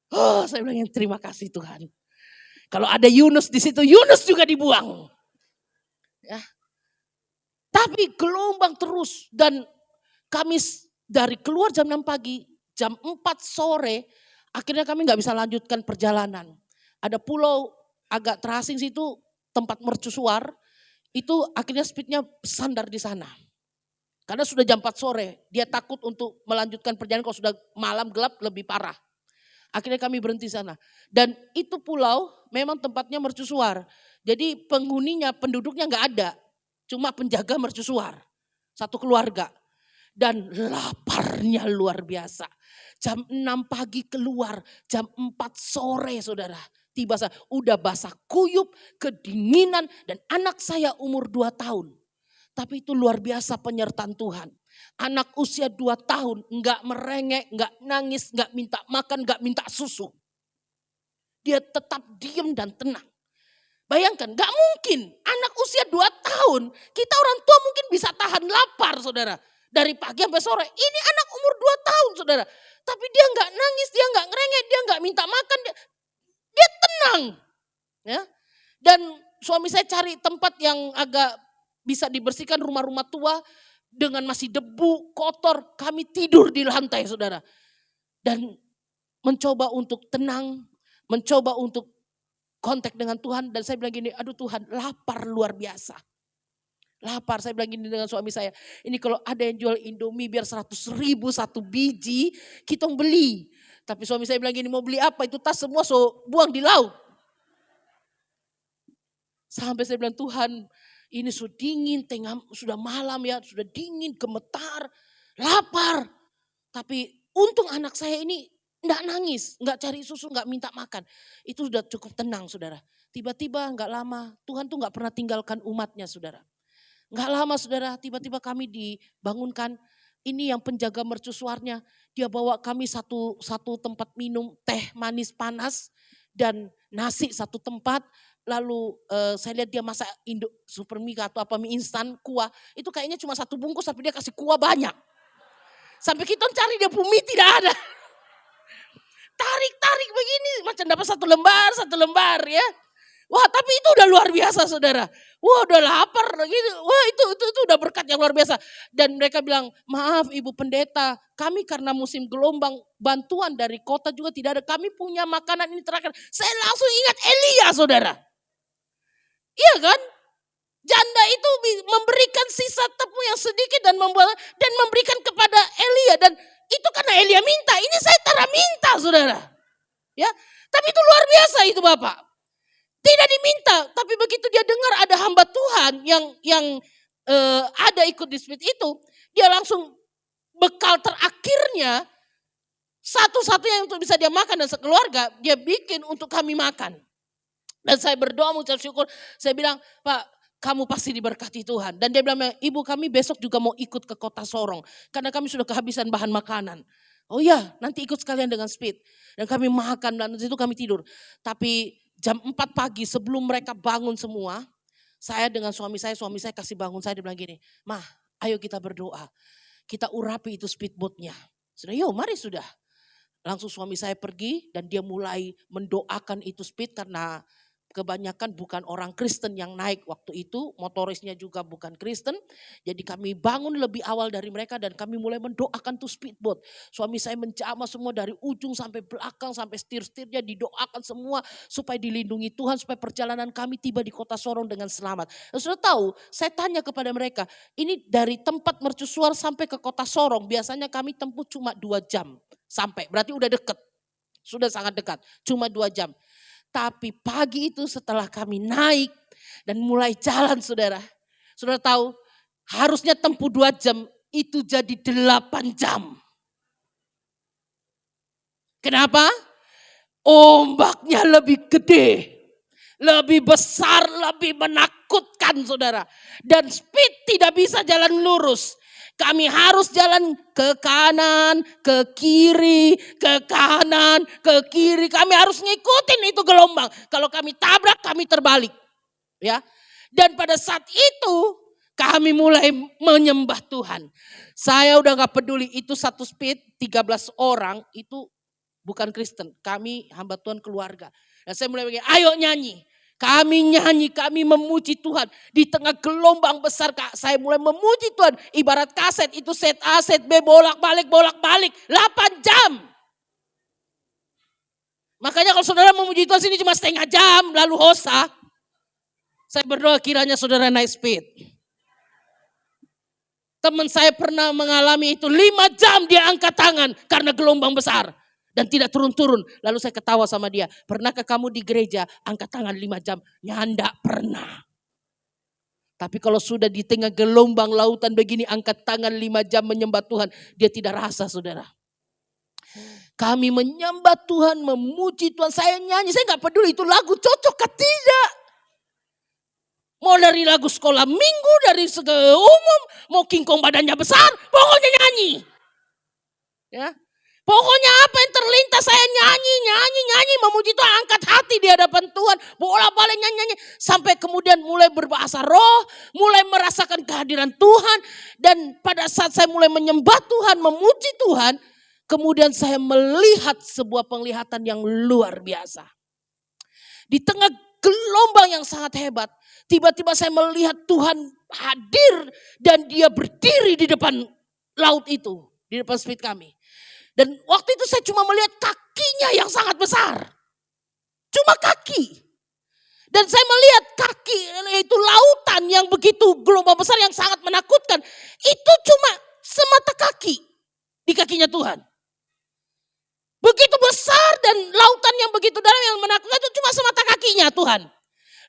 Oh, saya bilang yang terima kasih Tuhan. Kalau ada Yunus di situ, Yunus juga dibuang. Ya. Tapi gelombang terus dan kami dari keluar jam 6 pagi, jam 4 sore, akhirnya kami nggak bisa lanjutkan perjalanan. Ada pulau agak terasing situ, tempat mercusuar, itu akhirnya speednya sandar di sana. Karena sudah jam 4 sore, dia takut untuk melanjutkan perjalanan kalau sudah malam gelap lebih parah. Akhirnya kami berhenti sana. Dan itu pulau memang tempatnya mercusuar. Jadi penghuninya, penduduknya nggak ada. Cuma penjaga mercusuar. Satu keluarga. Dan laparnya luar biasa. Jam 6 pagi keluar, jam 4 sore saudara. Tiba saya udah basah kuyup, kedinginan dan anak saya umur 2 tahun. Tapi itu luar biasa penyertaan Tuhan. Anak usia 2 tahun enggak merengek, enggak nangis, enggak minta makan, enggak minta susu. Dia tetap diam dan tenang. Bayangkan enggak mungkin anak usia 2 tahun, kita orang tua mungkin bisa tahan lapar saudara. Dari pagi sampai sore, ini anak umur 2 tahun saudara. Tapi dia enggak nangis, dia enggak ngerengek, dia enggak minta makan, dia tenang. Ya. Dan suami saya cari tempat yang agak bisa dibersihkan, rumah-rumah tua dengan masih debu, kotor. Kami tidur di lantai saudara. Dan mencoba untuk tenang, mencoba untuk kontak dengan Tuhan. Dan saya bilang gini, aduh Tuhan lapar luar biasa. Lapar, saya bilang gini dengan suami saya. Ini kalau ada yang jual Indomie biar 100.000 satu biji, kita beli. Tapi suami saya bilang gini, mau beli apa? Itu tas semua so buang di laut. Sampai saya bilang Tuhan, ini sudah dingin, sudah malam ya, sudah dingin, gemetar, lapar. Tapi untung anak saya ini enggak nangis, enggak cari susu, enggak minta makan. Itu sudah cukup tenang saudara. Tiba-tiba enggak lama, Tuhan tuh enggak pernah tinggalkan umatnya saudara. Enggak lama saudara, tiba-tiba kami dibangunkan. Ini yang penjaga mercusuarnya, dia bawa kami satu tempat minum teh manis panas dan nasi satu tempat. Lalu saya lihat dia masak super mie atau apa mie instan, kuah. Itu kayaknya cuma 1 bungkus tapi dia kasih kuah banyak. Sampai kita cari dia mie tidak ada. Tarik begini macam dapat 1 lembar ya. Wah tapi itu udah luar biasa saudara. Wah udah lapar gitu. Wah itu udah berkat yang luar biasa. Dan mereka bilang maaf ibu pendeta. Kami karena musim gelombang bantuan dari kota juga tidak ada. Kami punya makanan ini terakhir. Saya langsung ingat Elia saudara. Iya kan? Janda itu memberikan sisa tepung yang sedikit dan memberikan kepada Elia. Dan itu karena Elia minta. Ini saya tara minta saudara. Ya, tapi itu luar biasa itu Bapak. Tidak diminta, tapi begitu dia dengar ada hamba Tuhan yang ada ikut di speed itu, dia langsung bekal terakhirnya satu-satunya yang untuk bisa dia makan dan sekeluarga dia bikin untuk kami makan. Dan saya berdoa mengucap syukur, saya bilang Pak kamu pasti diberkati Tuhan. Dan dia bilang ibu kami besok juga mau ikut ke kota Sorong karena kami sudah kehabisan bahan makanan. Oh iya nanti ikut sekalian dengan speed. Dan kami makan dan itu kami tidur. Tapi jam 4 pagi sebelum mereka bangun semua, saya dengan suami saya kasih bangun saya, dia bilang gini, Mah ayo kita berdoa, kita urapi itu speedboatnya. Sudah yuk mari sudah. Langsung suami saya pergi dan dia mulai mendoakan itu speed karena kebanyakan bukan orang Kristen yang naik waktu itu, motorisnya juga bukan Kristen. Jadi kami bangun lebih awal dari mereka dan kami mulai mendoakan tuh speedboat. Suami saya menjamah semua dari ujung sampai belakang, sampai setir-setirnya didoakan semua supaya dilindungi Tuhan, supaya perjalanan kami tiba di kota Sorong dengan selamat. Dan sudah tahu, saya tanya kepada mereka, ini dari tempat mercusuar sampai ke kota Sorong, biasanya kami tempuh cuma 2 jam sampai, berarti udah dekat, sudah sangat dekat, cuma 2 jam. Tapi pagi itu setelah kami naik dan mulai jalan saudara. Saudara tahu harusnya tempuh 2 jam itu jadi 8 jam. Kenapa? Ombaknya lebih gede, lebih besar, lebih menakutkan saudara. Dan speed tidak bisa jalan lurus. Kami harus jalan ke kanan, ke kiri, ke kanan, ke kiri. Kami harus ngikutin itu gelombang. Kalau kami tabrak, kami terbalik. Ya, Dan pada saat itu kami mulai menyembah Tuhan. Saya udah gak peduli itu satu speed 13 orang itu bukan Kristen. Kami hamba Tuhan keluarga. Dan saya mulai begini, ayo nyanyi. Kami nyanyi, kami memuji Tuhan. Di tengah gelombang besar saya mulai memuji Tuhan. Ibarat kaset itu set A, set B, bolak-balik, 8 jam. Makanya kalau saudara memuji Tuhan sini cuma setengah jam lalu hosa. Saya berdoa kiranya saudara naik speed. Teman saya pernah mengalami itu 5 jam dia angkat tangan karena gelombang besar. Dan tidak turun-turun. Lalu saya ketawa sama dia. Pernahkah kamu di gereja angkat tangan 5 jam? Nyandak pernah. Tapi kalau sudah di tengah gelombang lautan begini angkat tangan 5 jam menyembah Tuhan. Dia tidak rasa saudara. Kami menyembah Tuhan, memuji Tuhan. Saya nyanyi, saya gak peduli itu lagu cocok atau tidak. Mau dari lagu sekolah minggu, dari segala umum, mau kingkong badannya besar, pokoknya nyanyi. Ya. Pokoknya apa yang terlintas saya nyanyi, memuji Tuhan, angkat hati di hadapan Tuhan, bolak-balik nyanyi, sampai kemudian mulai berbahasa roh, mulai merasakan kehadiran Tuhan, dan pada saat saya mulai menyembah Tuhan, memuji Tuhan, kemudian saya melihat sebuah penglihatan yang luar biasa. Di tengah gelombang yang sangat hebat, tiba-tiba saya melihat Tuhan hadir dan dia berdiri di depan laut itu, di depan speed kami. Dan waktu itu saya cuma melihat kakinya yang sangat besar. Cuma kaki. Dan saya melihat kaki, itu lautan yang begitu gelombang besar yang sangat menakutkan. Itu cuma semata kaki di kakinya Tuhan. Begitu besar dan lautan yang begitu dalam yang menakutkan itu cuma semata kakinya Tuhan.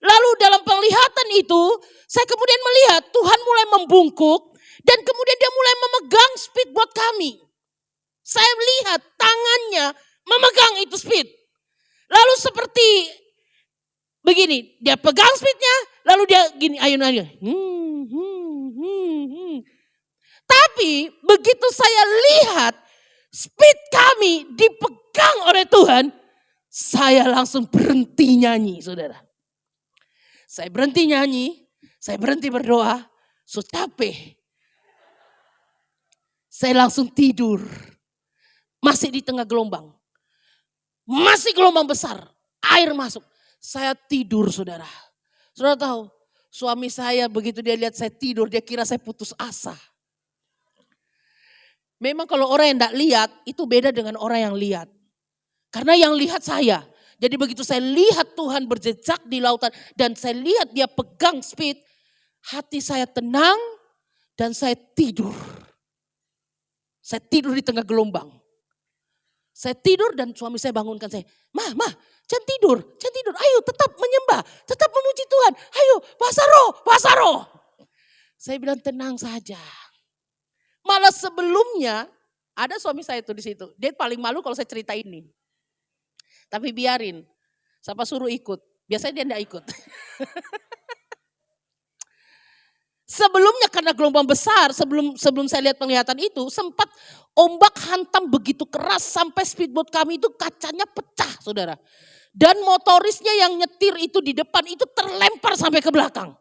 Lalu dalam penglihatan itu saya kemudian melihat Tuhan mulai membungkuk dan kemudian dia mulai memegang speedboat kami. Saya melihat tangannya memegang itu speed. Lalu seperti begini, dia pegang speednya, lalu dia gini ayun-ayun. Tapi begitu saya lihat speed kami dipegang oleh Tuhan, saya langsung berhenti nyanyi, saudara. Saya berhenti nyanyi, saya berhenti berdoa, so capek. Saya langsung tidur. Masih di tengah gelombang. Masih gelombang besar. Air masuk. Saya tidur saudara. Saudara tahu, suami saya begitu dia lihat saya tidur, dia kira saya putus asa. Memang kalau orang yang tidak lihat, itu beda dengan orang yang lihat. Karena yang lihat saya. Jadi begitu saya lihat Tuhan berjejak di lautan dan saya lihat dia pegang speed, hati saya tenang dan saya tidur. Saya tidur di tengah gelombang. Saya tidur dan suami saya bangunkan saya. Ma, jangan tidur, ayo tetap menyembah, tetap memuji Tuhan. Ayo, bahasa roh. Saya bilang tenang saja. Malah sebelumnya ada suami saya itu di situ. Dia paling malu kalau saya cerita ini. Tapi biarin, siapa suruh ikut. Biasanya dia tidak ikut. Sebelumnya karena gelombang besar, sebelum saya lihat penglihatan itu, sempat ombak hantam begitu keras sampai speedboat kami itu kacanya pecah, saudara. Dan motorisnya yang nyetir itu di depan itu terlempar sampai ke belakang.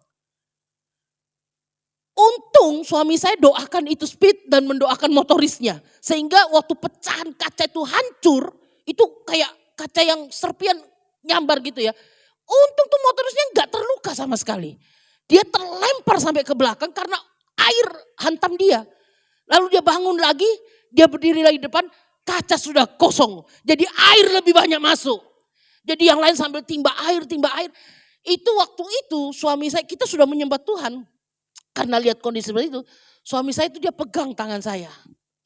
Untung suami saya doakan itu speed dan mendoakan motorisnya. Sehingga waktu pecahan kaca itu hancur, itu kayak kaca yang serpian nyambar gitu ya. Untung tuh motorisnya nggak terluka sama sekali. Dia terlempar sampai ke belakang karena air hantam dia. Lalu dia bangun lagi, dia berdiri lagi di depan, kaca sudah kosong. Jadi air lebih banyak masuk. Jadi yang lain sambil timba air. Itu waktu itu suami saya, kita sudah menyembah Tuhan. Karena lihat kondisi seperti itu, suami saya itu dia pegang tangan saya.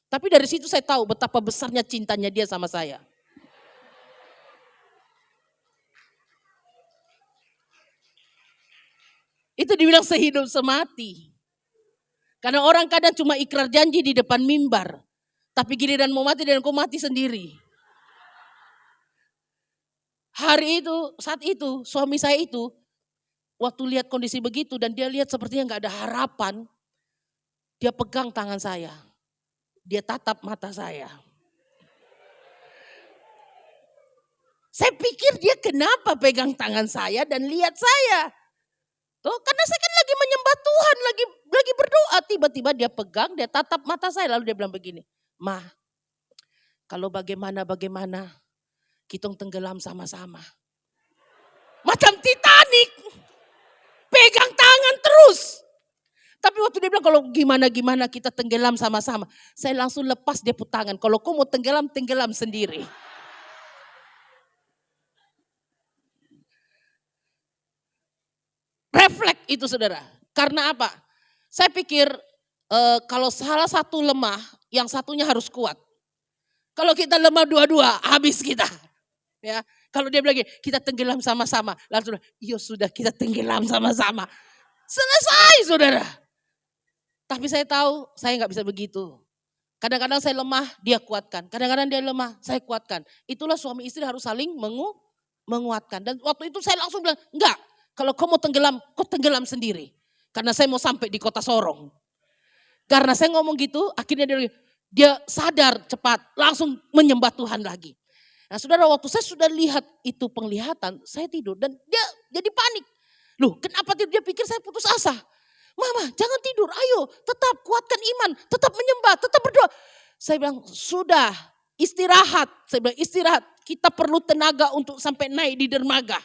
Tapi dari situ saya tahu betapa besarnya cintanya dia sama saya. Itu dibilang sehidup semati. Karena orang kadang cuma ikrar janji di depan mimbar. Tapi giliran mau mati dan kau mati sendiri. Saat itu suami saya itu, waktu lihat kondisi begitu dan dia lihat sepertinya gak ada harapan. Dia pegang tangan saya. Dia tatap mata saya. Saya pikir dia kenapa pegang tangan saya dan lihat saya. Tuh, karena saya kan lagi menyembah Tuhan, lagi berdoa, tiba-tiba dia pegang, dia tatap mata saya lalu dia bilang begini, "Ma, kalau bagaimana kita tenggelam sama-sama." Macam Titanic, pegang tangan terus. Tapi waktu dia bilang kalau gimana kita tenggelam sama-sama, saya langsung lepas dia tangan. Kalau kau mau tenggelam, tenggelam sendiri. Refleks itu saudara. Karena apa? Saya pikir kalau salah satu lemah, yang satunya harus kuat. Kalau kita lemah dua-dua, habis kita. Ya, kalau dia bilang kita tenggelam sama-sama, langsung, iya sudah kita tenggelam sama-sama. Selesai saudara. Tapi saya tahu saya nggak bisa begitu. Kadang-kadang saya lemah, dia kuatkan. Kadang-kadang dia lemah, saya kuatkan. Itulah suami istri harus saling menguatkan. Dan waktu itu saya langsung bilang, enggak. Kalau kau mau tenggelam, kau tenggelam sendiri. Karena saya mau sampai di kota Sorong. Karena saya ngomong gitu, akhirnya dia sadar cepat, langsung menyembah Tuhan lagi. Nah saudara, waktu saya sudah lihat itu penglihatan, saya tidur dan dia jadi panik. Loh kenapa tidur? Dia pikir saya putus asa. Mama jangan tidur, ayo tetap kuatkan iman, tetap menyembah, tetap berdoa. Saya bilang sudah istirahat, saya bilang istirahat. Kita perlu tenaga untuk sampai naik di dermaga.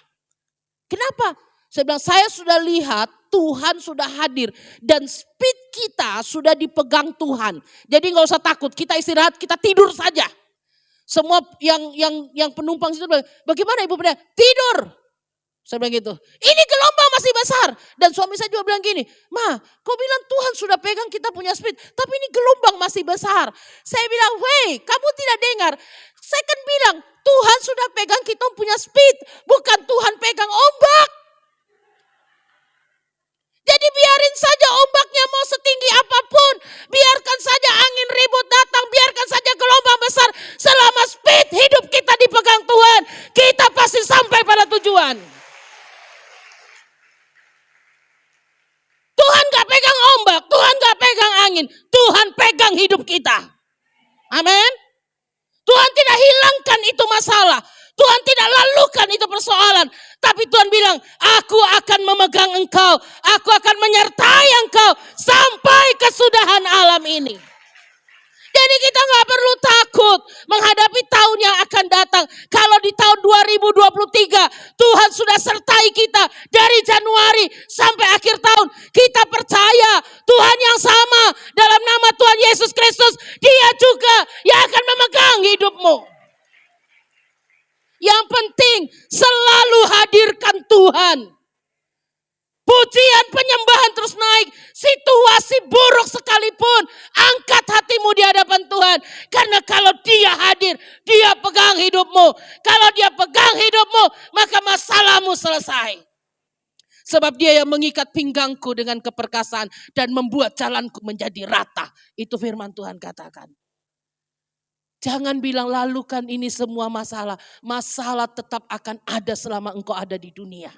Kenapa? Saya bilang saya sudah lihat Tuhan sudah hadir dan speed kita sudah dipegang Tuhan. Jadi nggak usah takut, kita istirahat, kita tidur saja. Semua yang penumpang itu bilang, bagaimana ibu pendeta? Tidur. Saya bilang gitu. Ini gelombang masih besar. Dan suami saya juga bilang gini, Ma, kau bilang Tuhan sudah pegang kita punya speed, tapi ini gelombang masih besar. Saya bilang, weh, kamu tidak dengar. Saya kan bilang, Tuhan sudah pegang kita punya speed, bukan Tuhan pegang ombak. Jadi biarin saja ombaknya mau setinggi apapun. Biarkan saja angin ribut datang. Biarkan saja gelombang besar. Selama speed hidup kita dipegang Tuhan. Kita pasti sampai pada tujuan. Tuhan gak pegang ombak. Tuhan gak pegang angin. Tuhan pegang hidup kita. Amin. Tuhan tidak hilangkan itu masalah. Tuhan tidak lalukan itu persoalan. Tapi Tuhan bilang, aku akan memegang engkau. Aku akan menyertai engkau sampai kesudahan alam ini. Jadi kita gak perlu takut menghadapi tahun yang akan datang. Kalau di tahun 2023 Tuhan sudah sertai kita dari Januari sampai akhir tahun. Kita percaya Tuhan yang sama dalam nama Tuhan Yesus Kristus. Dia juga yang akan memegang hidupmu. Yang penting selalu hadirkan Tuhan. Pujian penyembahan terus naik. Situasi buruk sekalipun. Angkat hatimu di hadapan Tuhan. Karena kalau dia hadir, dia pegang hidupmu. Kalau dia pegang hidupmu, maka masalahmu selesai. Sebab dia yang mengikat pinggangku dengan keperkasaan dan membuat jalanku menjadi rata. Itu firman Tuhan katakan. Jangan bilang lalukan ini semua masalah. Masalah tetap akan ada selama engkau ada di dunia.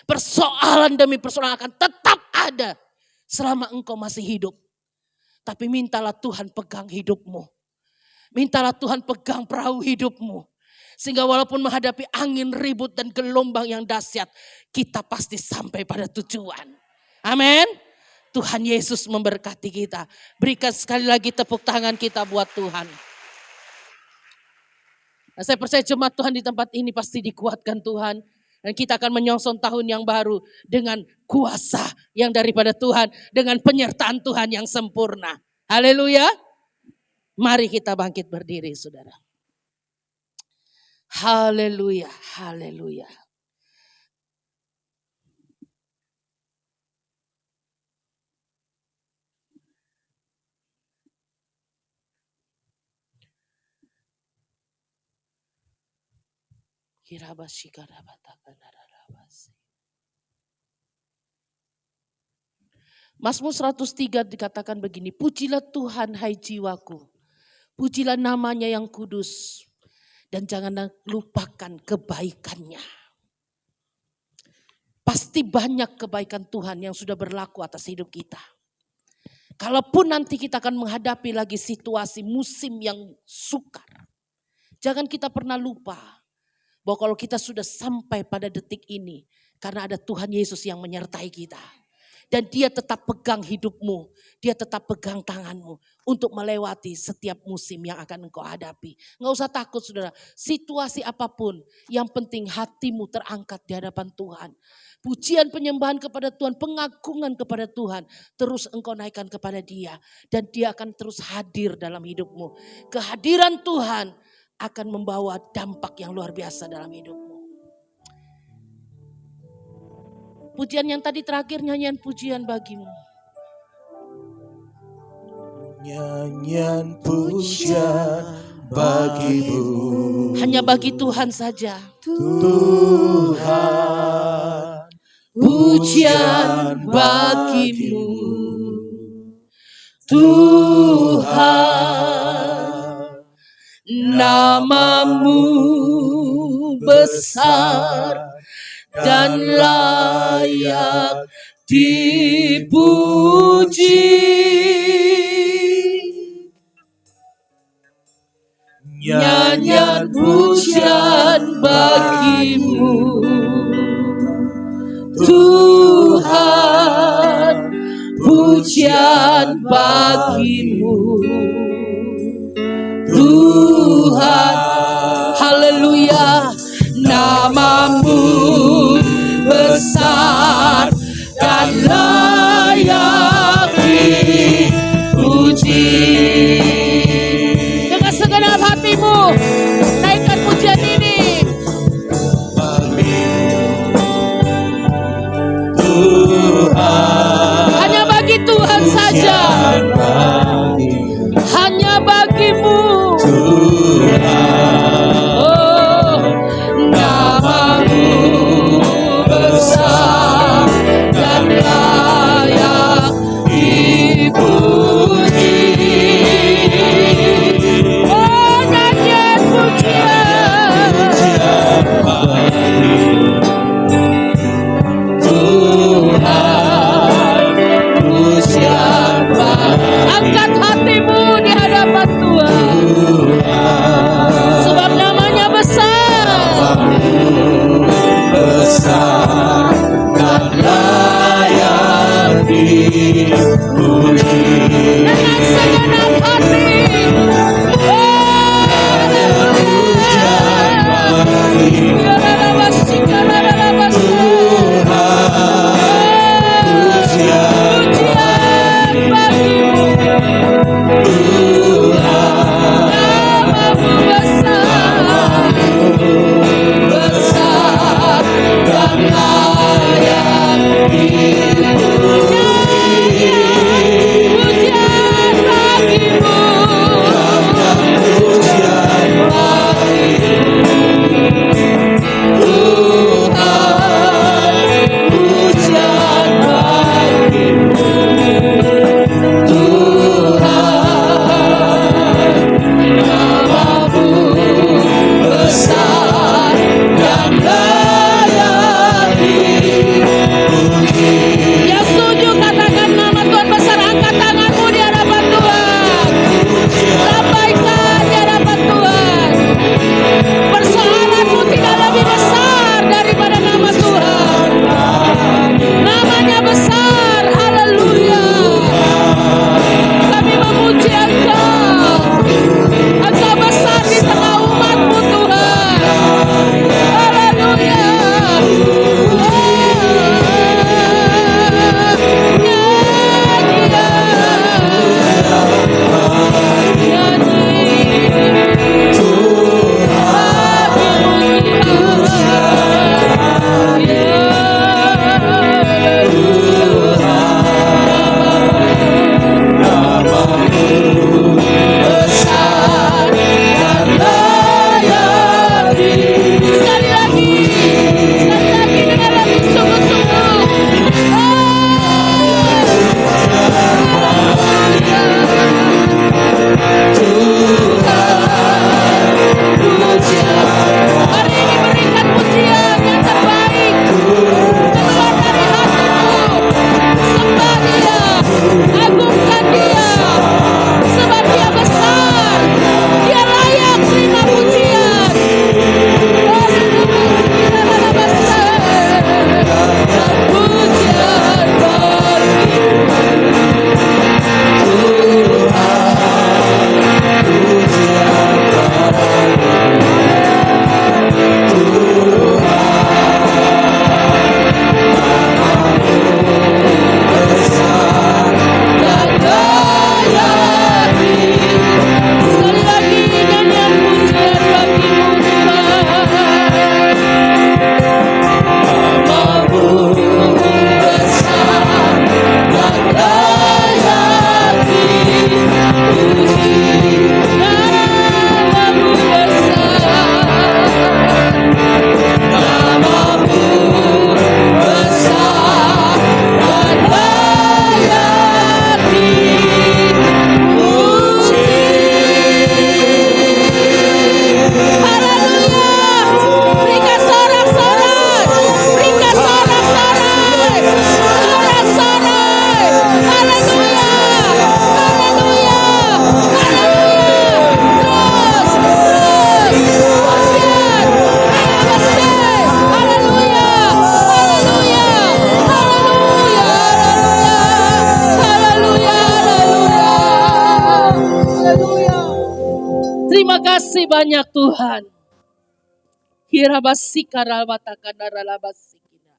Persoalan demi persoalan akan tetap ada selama engkau masih hidup. Tapi mintalah Tuhan pegang hidupmu. Mintalah Tuhan pegang perahu hidupmu. Sehingga walaupun menghadapi angin ribut dan gelombang yang dahsyat, kita pasti sampai pada tujuan. Amin. Tuhan Yesus memberkati kita. Berikan sekali lagi tepuk tangan kita buat Tuhan. Nah, saya percaya jemaat Tuhan di tempat ini pasti dikuatkan Tuhan. Dan kita akan menyongsong tahun yang baru dengan kuasa yang daripada Tuhan. Dengan penyertaan Tuhan yang sempurna. Haleluya. Mari kita bangkit berdiri saudara. Haleluya, haleluya. Mazmur 103 dikatakan begini, pujilah Tuhan hai jiwaku, pujilah namanya yang kudus, dan jangan lupakan kebaikannya. Pasti banyak kebaikan Tuhan yang sudah berlaku atas hidup kita. Kalaupun nanti kita akan menghadapi lagi situasi musim yang sukar, jangan kita pernah lupa bahwa kalau kita sudah sampai pada detik ini, Karena ada Tuhan Yesus yang menyertai kita. Dan dia tetap pegang hidupmu. Dia tetap pegang tanganmu. Untuk melewati setiap musim yang akan engkau hadapi. Nggak usah takut saudara. Situasi apapun. Yang penting hatimu terangkat di hadapan Tuhan. Pujian penyembahan kepada Tuhan. Pengagungan kepada Tuhan. Terus engkau naikkan kepada dia. Dan dia akan terus hadir dalam hidupmu. Kehadiran Tuhan akan membawa dampak yang luar biasa dalam hidupmu. Pujian yang tadi terakhir, nyanyian pujian bagimu. Nyanyian pujian bagimu. Hanya bagi Tuhan saja. Tuhan, Pujian bagimu. Tuhan, namamu besar dan layak dipuji. Nyanyian pujian bagimu, Tuhan, pujian bagimu, Tuhan, haleluya. Namamu besar dan layak dipuji. Dengan segenap hatimu naikkan pujian ini. Tuhan, Hanya bagi Tuhan saja. Hanya bagimu. Oh, namamu besar dan layak dipuji. Oh, nyanyian pujian. Tuhan, pujian bagimu. Angkat hatimu di hadapan Tuhan. Sebab namanya besar. besar dan layak dipuji. Dengan segenap hati. Pujian Terima kasih banyak Tuhan. Hirabasikarabatakanaralabasikina.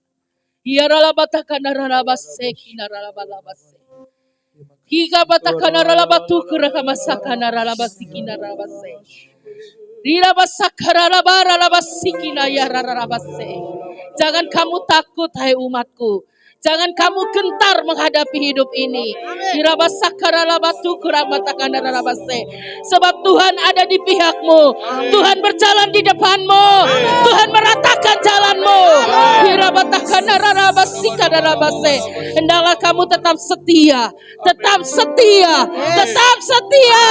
Hiaralabatakanaralabasekinaralabalabase. Higabatakanaralabatukurakamasakanalalabasikinaralabase. Rirabasakarabaralabasikina. Jangan kamu takut, hai umatku. Jangan kamu gentar menghadapi hidup ini. Sebab Tuhan ada di pihakmu. Tuhan berjalan di depanmu. Tuhan meratakan jalanmu. Hendaklah kamu tetap setia. Tetap setia. Tetap setia.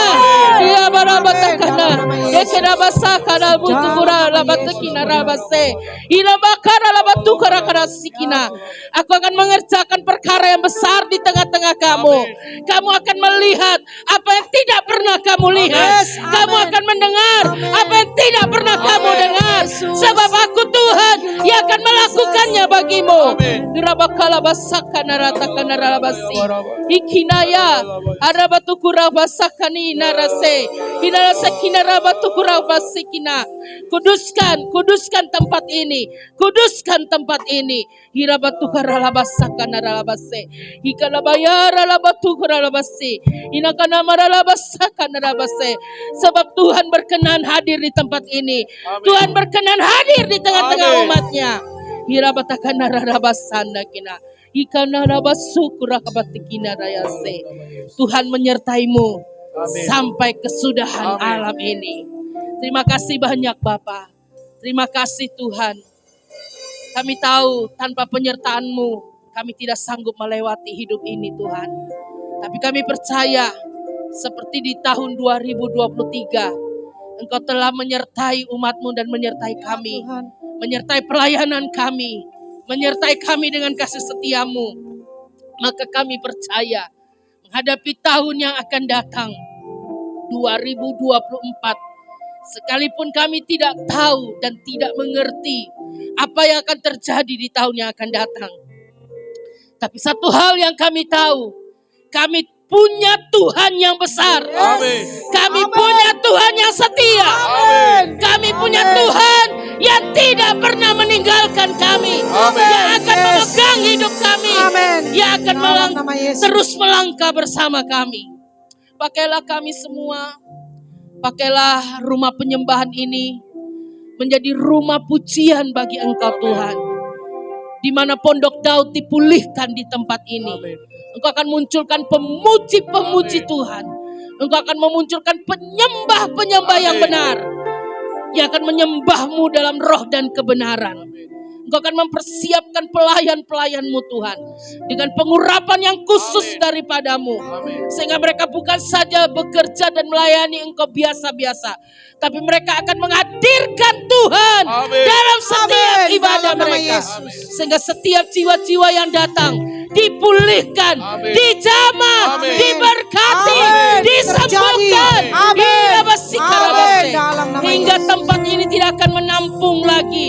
Aku akan mengerjakan perkara yang besar di tengah-tengah kamu. Kamu akan melihat apa yang tidak pernah kamu lihat. Kamu akan mendengar apa yang tidak pernah kamu dengar. Sebab aku Tuhan yang akan melakukannya bagimu. Ikinaya arabatukurabasakani narase. Kuduskan tempat ini. Kuduskan tempat ini. Hirabatukaralabasakanaralabase. Ikalabayaralabatukaralabase. Inakanamaralabasakanarabase. Sebab Tuhan berkenan hadir di tempat ini. Tuhan berkenan hadir di tengah-tengah umatnya. Hirabatakanaralabasandakina. Ikanarabasukurakabatikina-rayase. Tuhan menyertaimu sampai kesudahan alam ini. Terima kasih banyak Bapa. Terima kasih Tuhan. Kami tahu tanpa penyertaan-Mu kami tidak sanggup melewati hidup ini Tuhan. Tapi kami percaya seperti di tahun 2023 Engkau telah menyertai umat-Mu dan menyertai kami. Menyertai pelayanan kami. Menyertai kami dengan kasih setia-Mu. Maka kami percaya menghadapi tahun yang akan datang 2024. Sekalipun kami tidak tahu dan tidak mengerti apa yang akan terjadi di tahun yang akan datang. Tapi satu hal yang kami tahu, kami punya Tuhan yang besar. Amin. Kami punya Tuhan yang setia. Amin. Kami punya Tuhan yang tidak pernah meninggalkan kami. Amin. Yang akan memegang hidup kami. Amin. Yang akan Dalam nama Yesus. terus melangkah bersama kami. Pakailah kami semua. Pakailah rumah penyembahan ini menjadi rumah pujian bagi Engkau Tuhan. Di mana pondok Daud dipulihkan di tempat ini. Engkau akan munculkan pemuji-pemuji Tuhan. Engkau akan memunculkan penyembah-penyembah yang benar. Yang akan menyembah-Mu dalam roh dan kebenaran. Engkau akan mempersiapkan pelayan-pelayan-Mu Tuhan. Dengan pengurapan yang khusus daripada-Mu. Sehingga mereka bukan saja bekerja dan melayani Engkau biasa-biasa. Tapi mereka akan menghadirkan Tuhan dalam setiap ibadah Dalam nama mereka. Yesus. Sehingga setiap jiwa-jiwa yang datang dipulihkan, dijamah, diberkati, disembuhkan. Amin. Amin. Dalam nama Hingga Yesus. tempat ini tidak akan menampung lagi.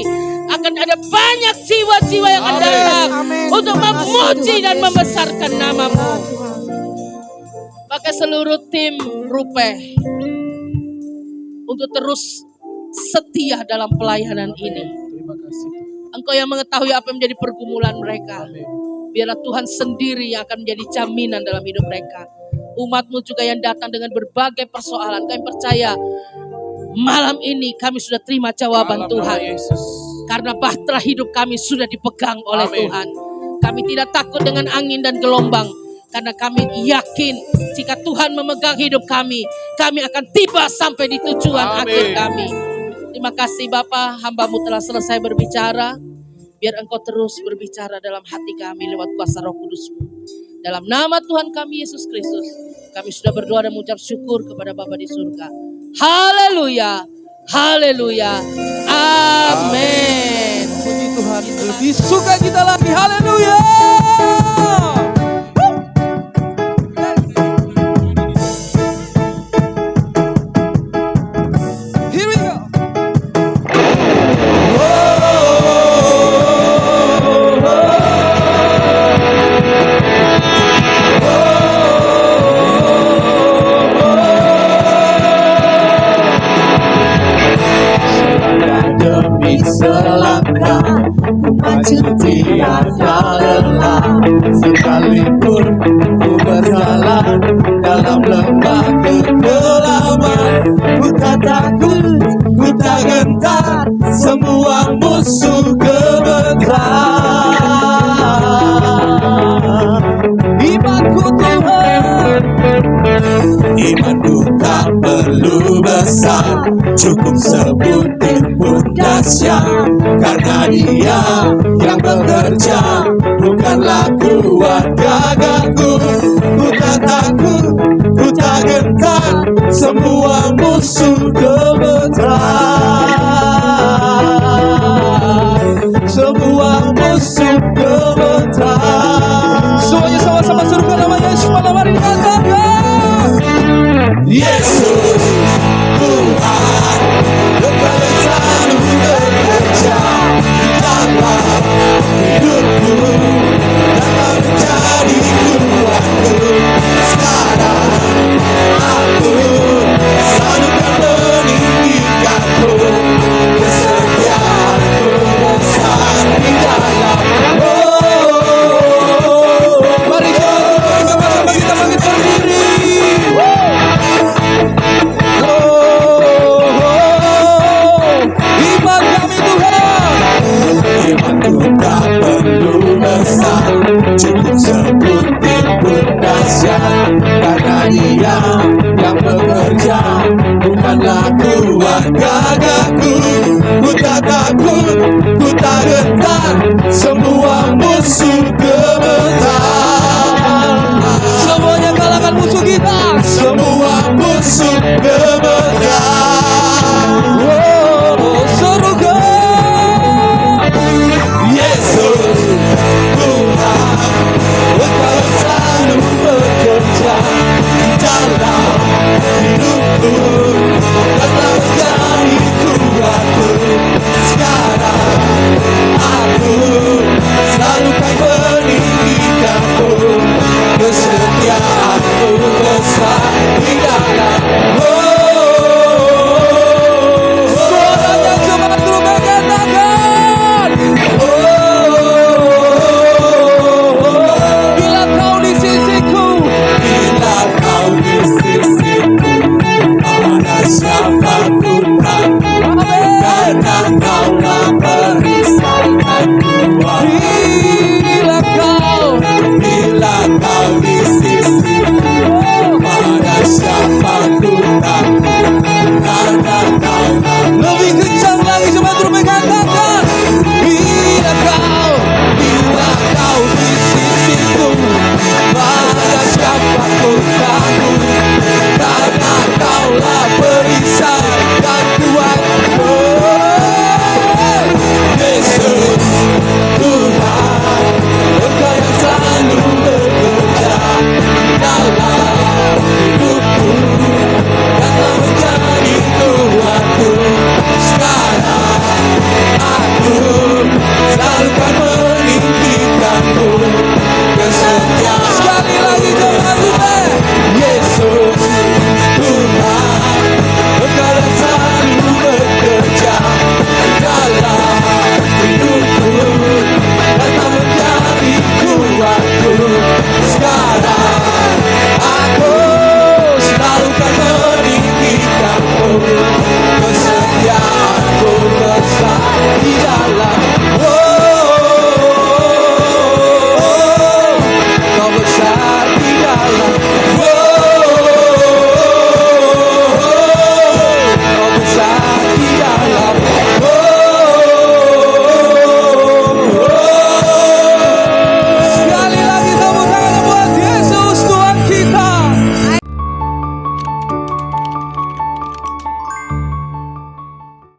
Akan ada banyak jiwa-jiwa yang akan datang Amin. untuk Terima kasih, memuji Tuhan dan Yesus. membesarkan nama-Mu. Tuhan. Pakai seluruh tim Rupe untuk terus setia dalam pelayanan ini. Terima kasih. Engkau yang mengetahui apa yang menjadi pergumulan mereka. Biarlah Tuhan sendiri yang akan menjadi jaminan dalam hidup mereka. Umat-Mu juga yang datang dengan berbagai persoalan. Kami percaya malam ini kami sudah terima jawaban Dalam nama Tuhan. Yesus. Karena bahtera hidup kami sudah dipegang oleh Amin. Tuhan. Kami tidak takut dengan angin dan gelombang. Karena kami yakin jika Tuhan memegang hidup kami akan tiba sampai di tujuan Amin. akhir kami. Terima kasih Bapa, hamba-Mu telah selesai berbicara. Biar Engkau terus berbicara dalam hati kami lewat kuasa Roh Kudus-Mu. Dalam nama Tuhan kami Yesus Kristus, kami sudah berdoa dan mengucap syukur kepada Bapa di surga. Haleluya, haleluya, amin. Puji Tuhan, lebih suka kita lagi. Haleluya. Here we go. sekalipun ku berjalan dalam lembah kekelaman, ku tak takut, ku tak gentar, semua musuh gemetar. Imanku Tuhan, imanku tak perlu besar, cukup sebutir pun dahsyat, karena Dia yang bekerja bukanlah kuat gagah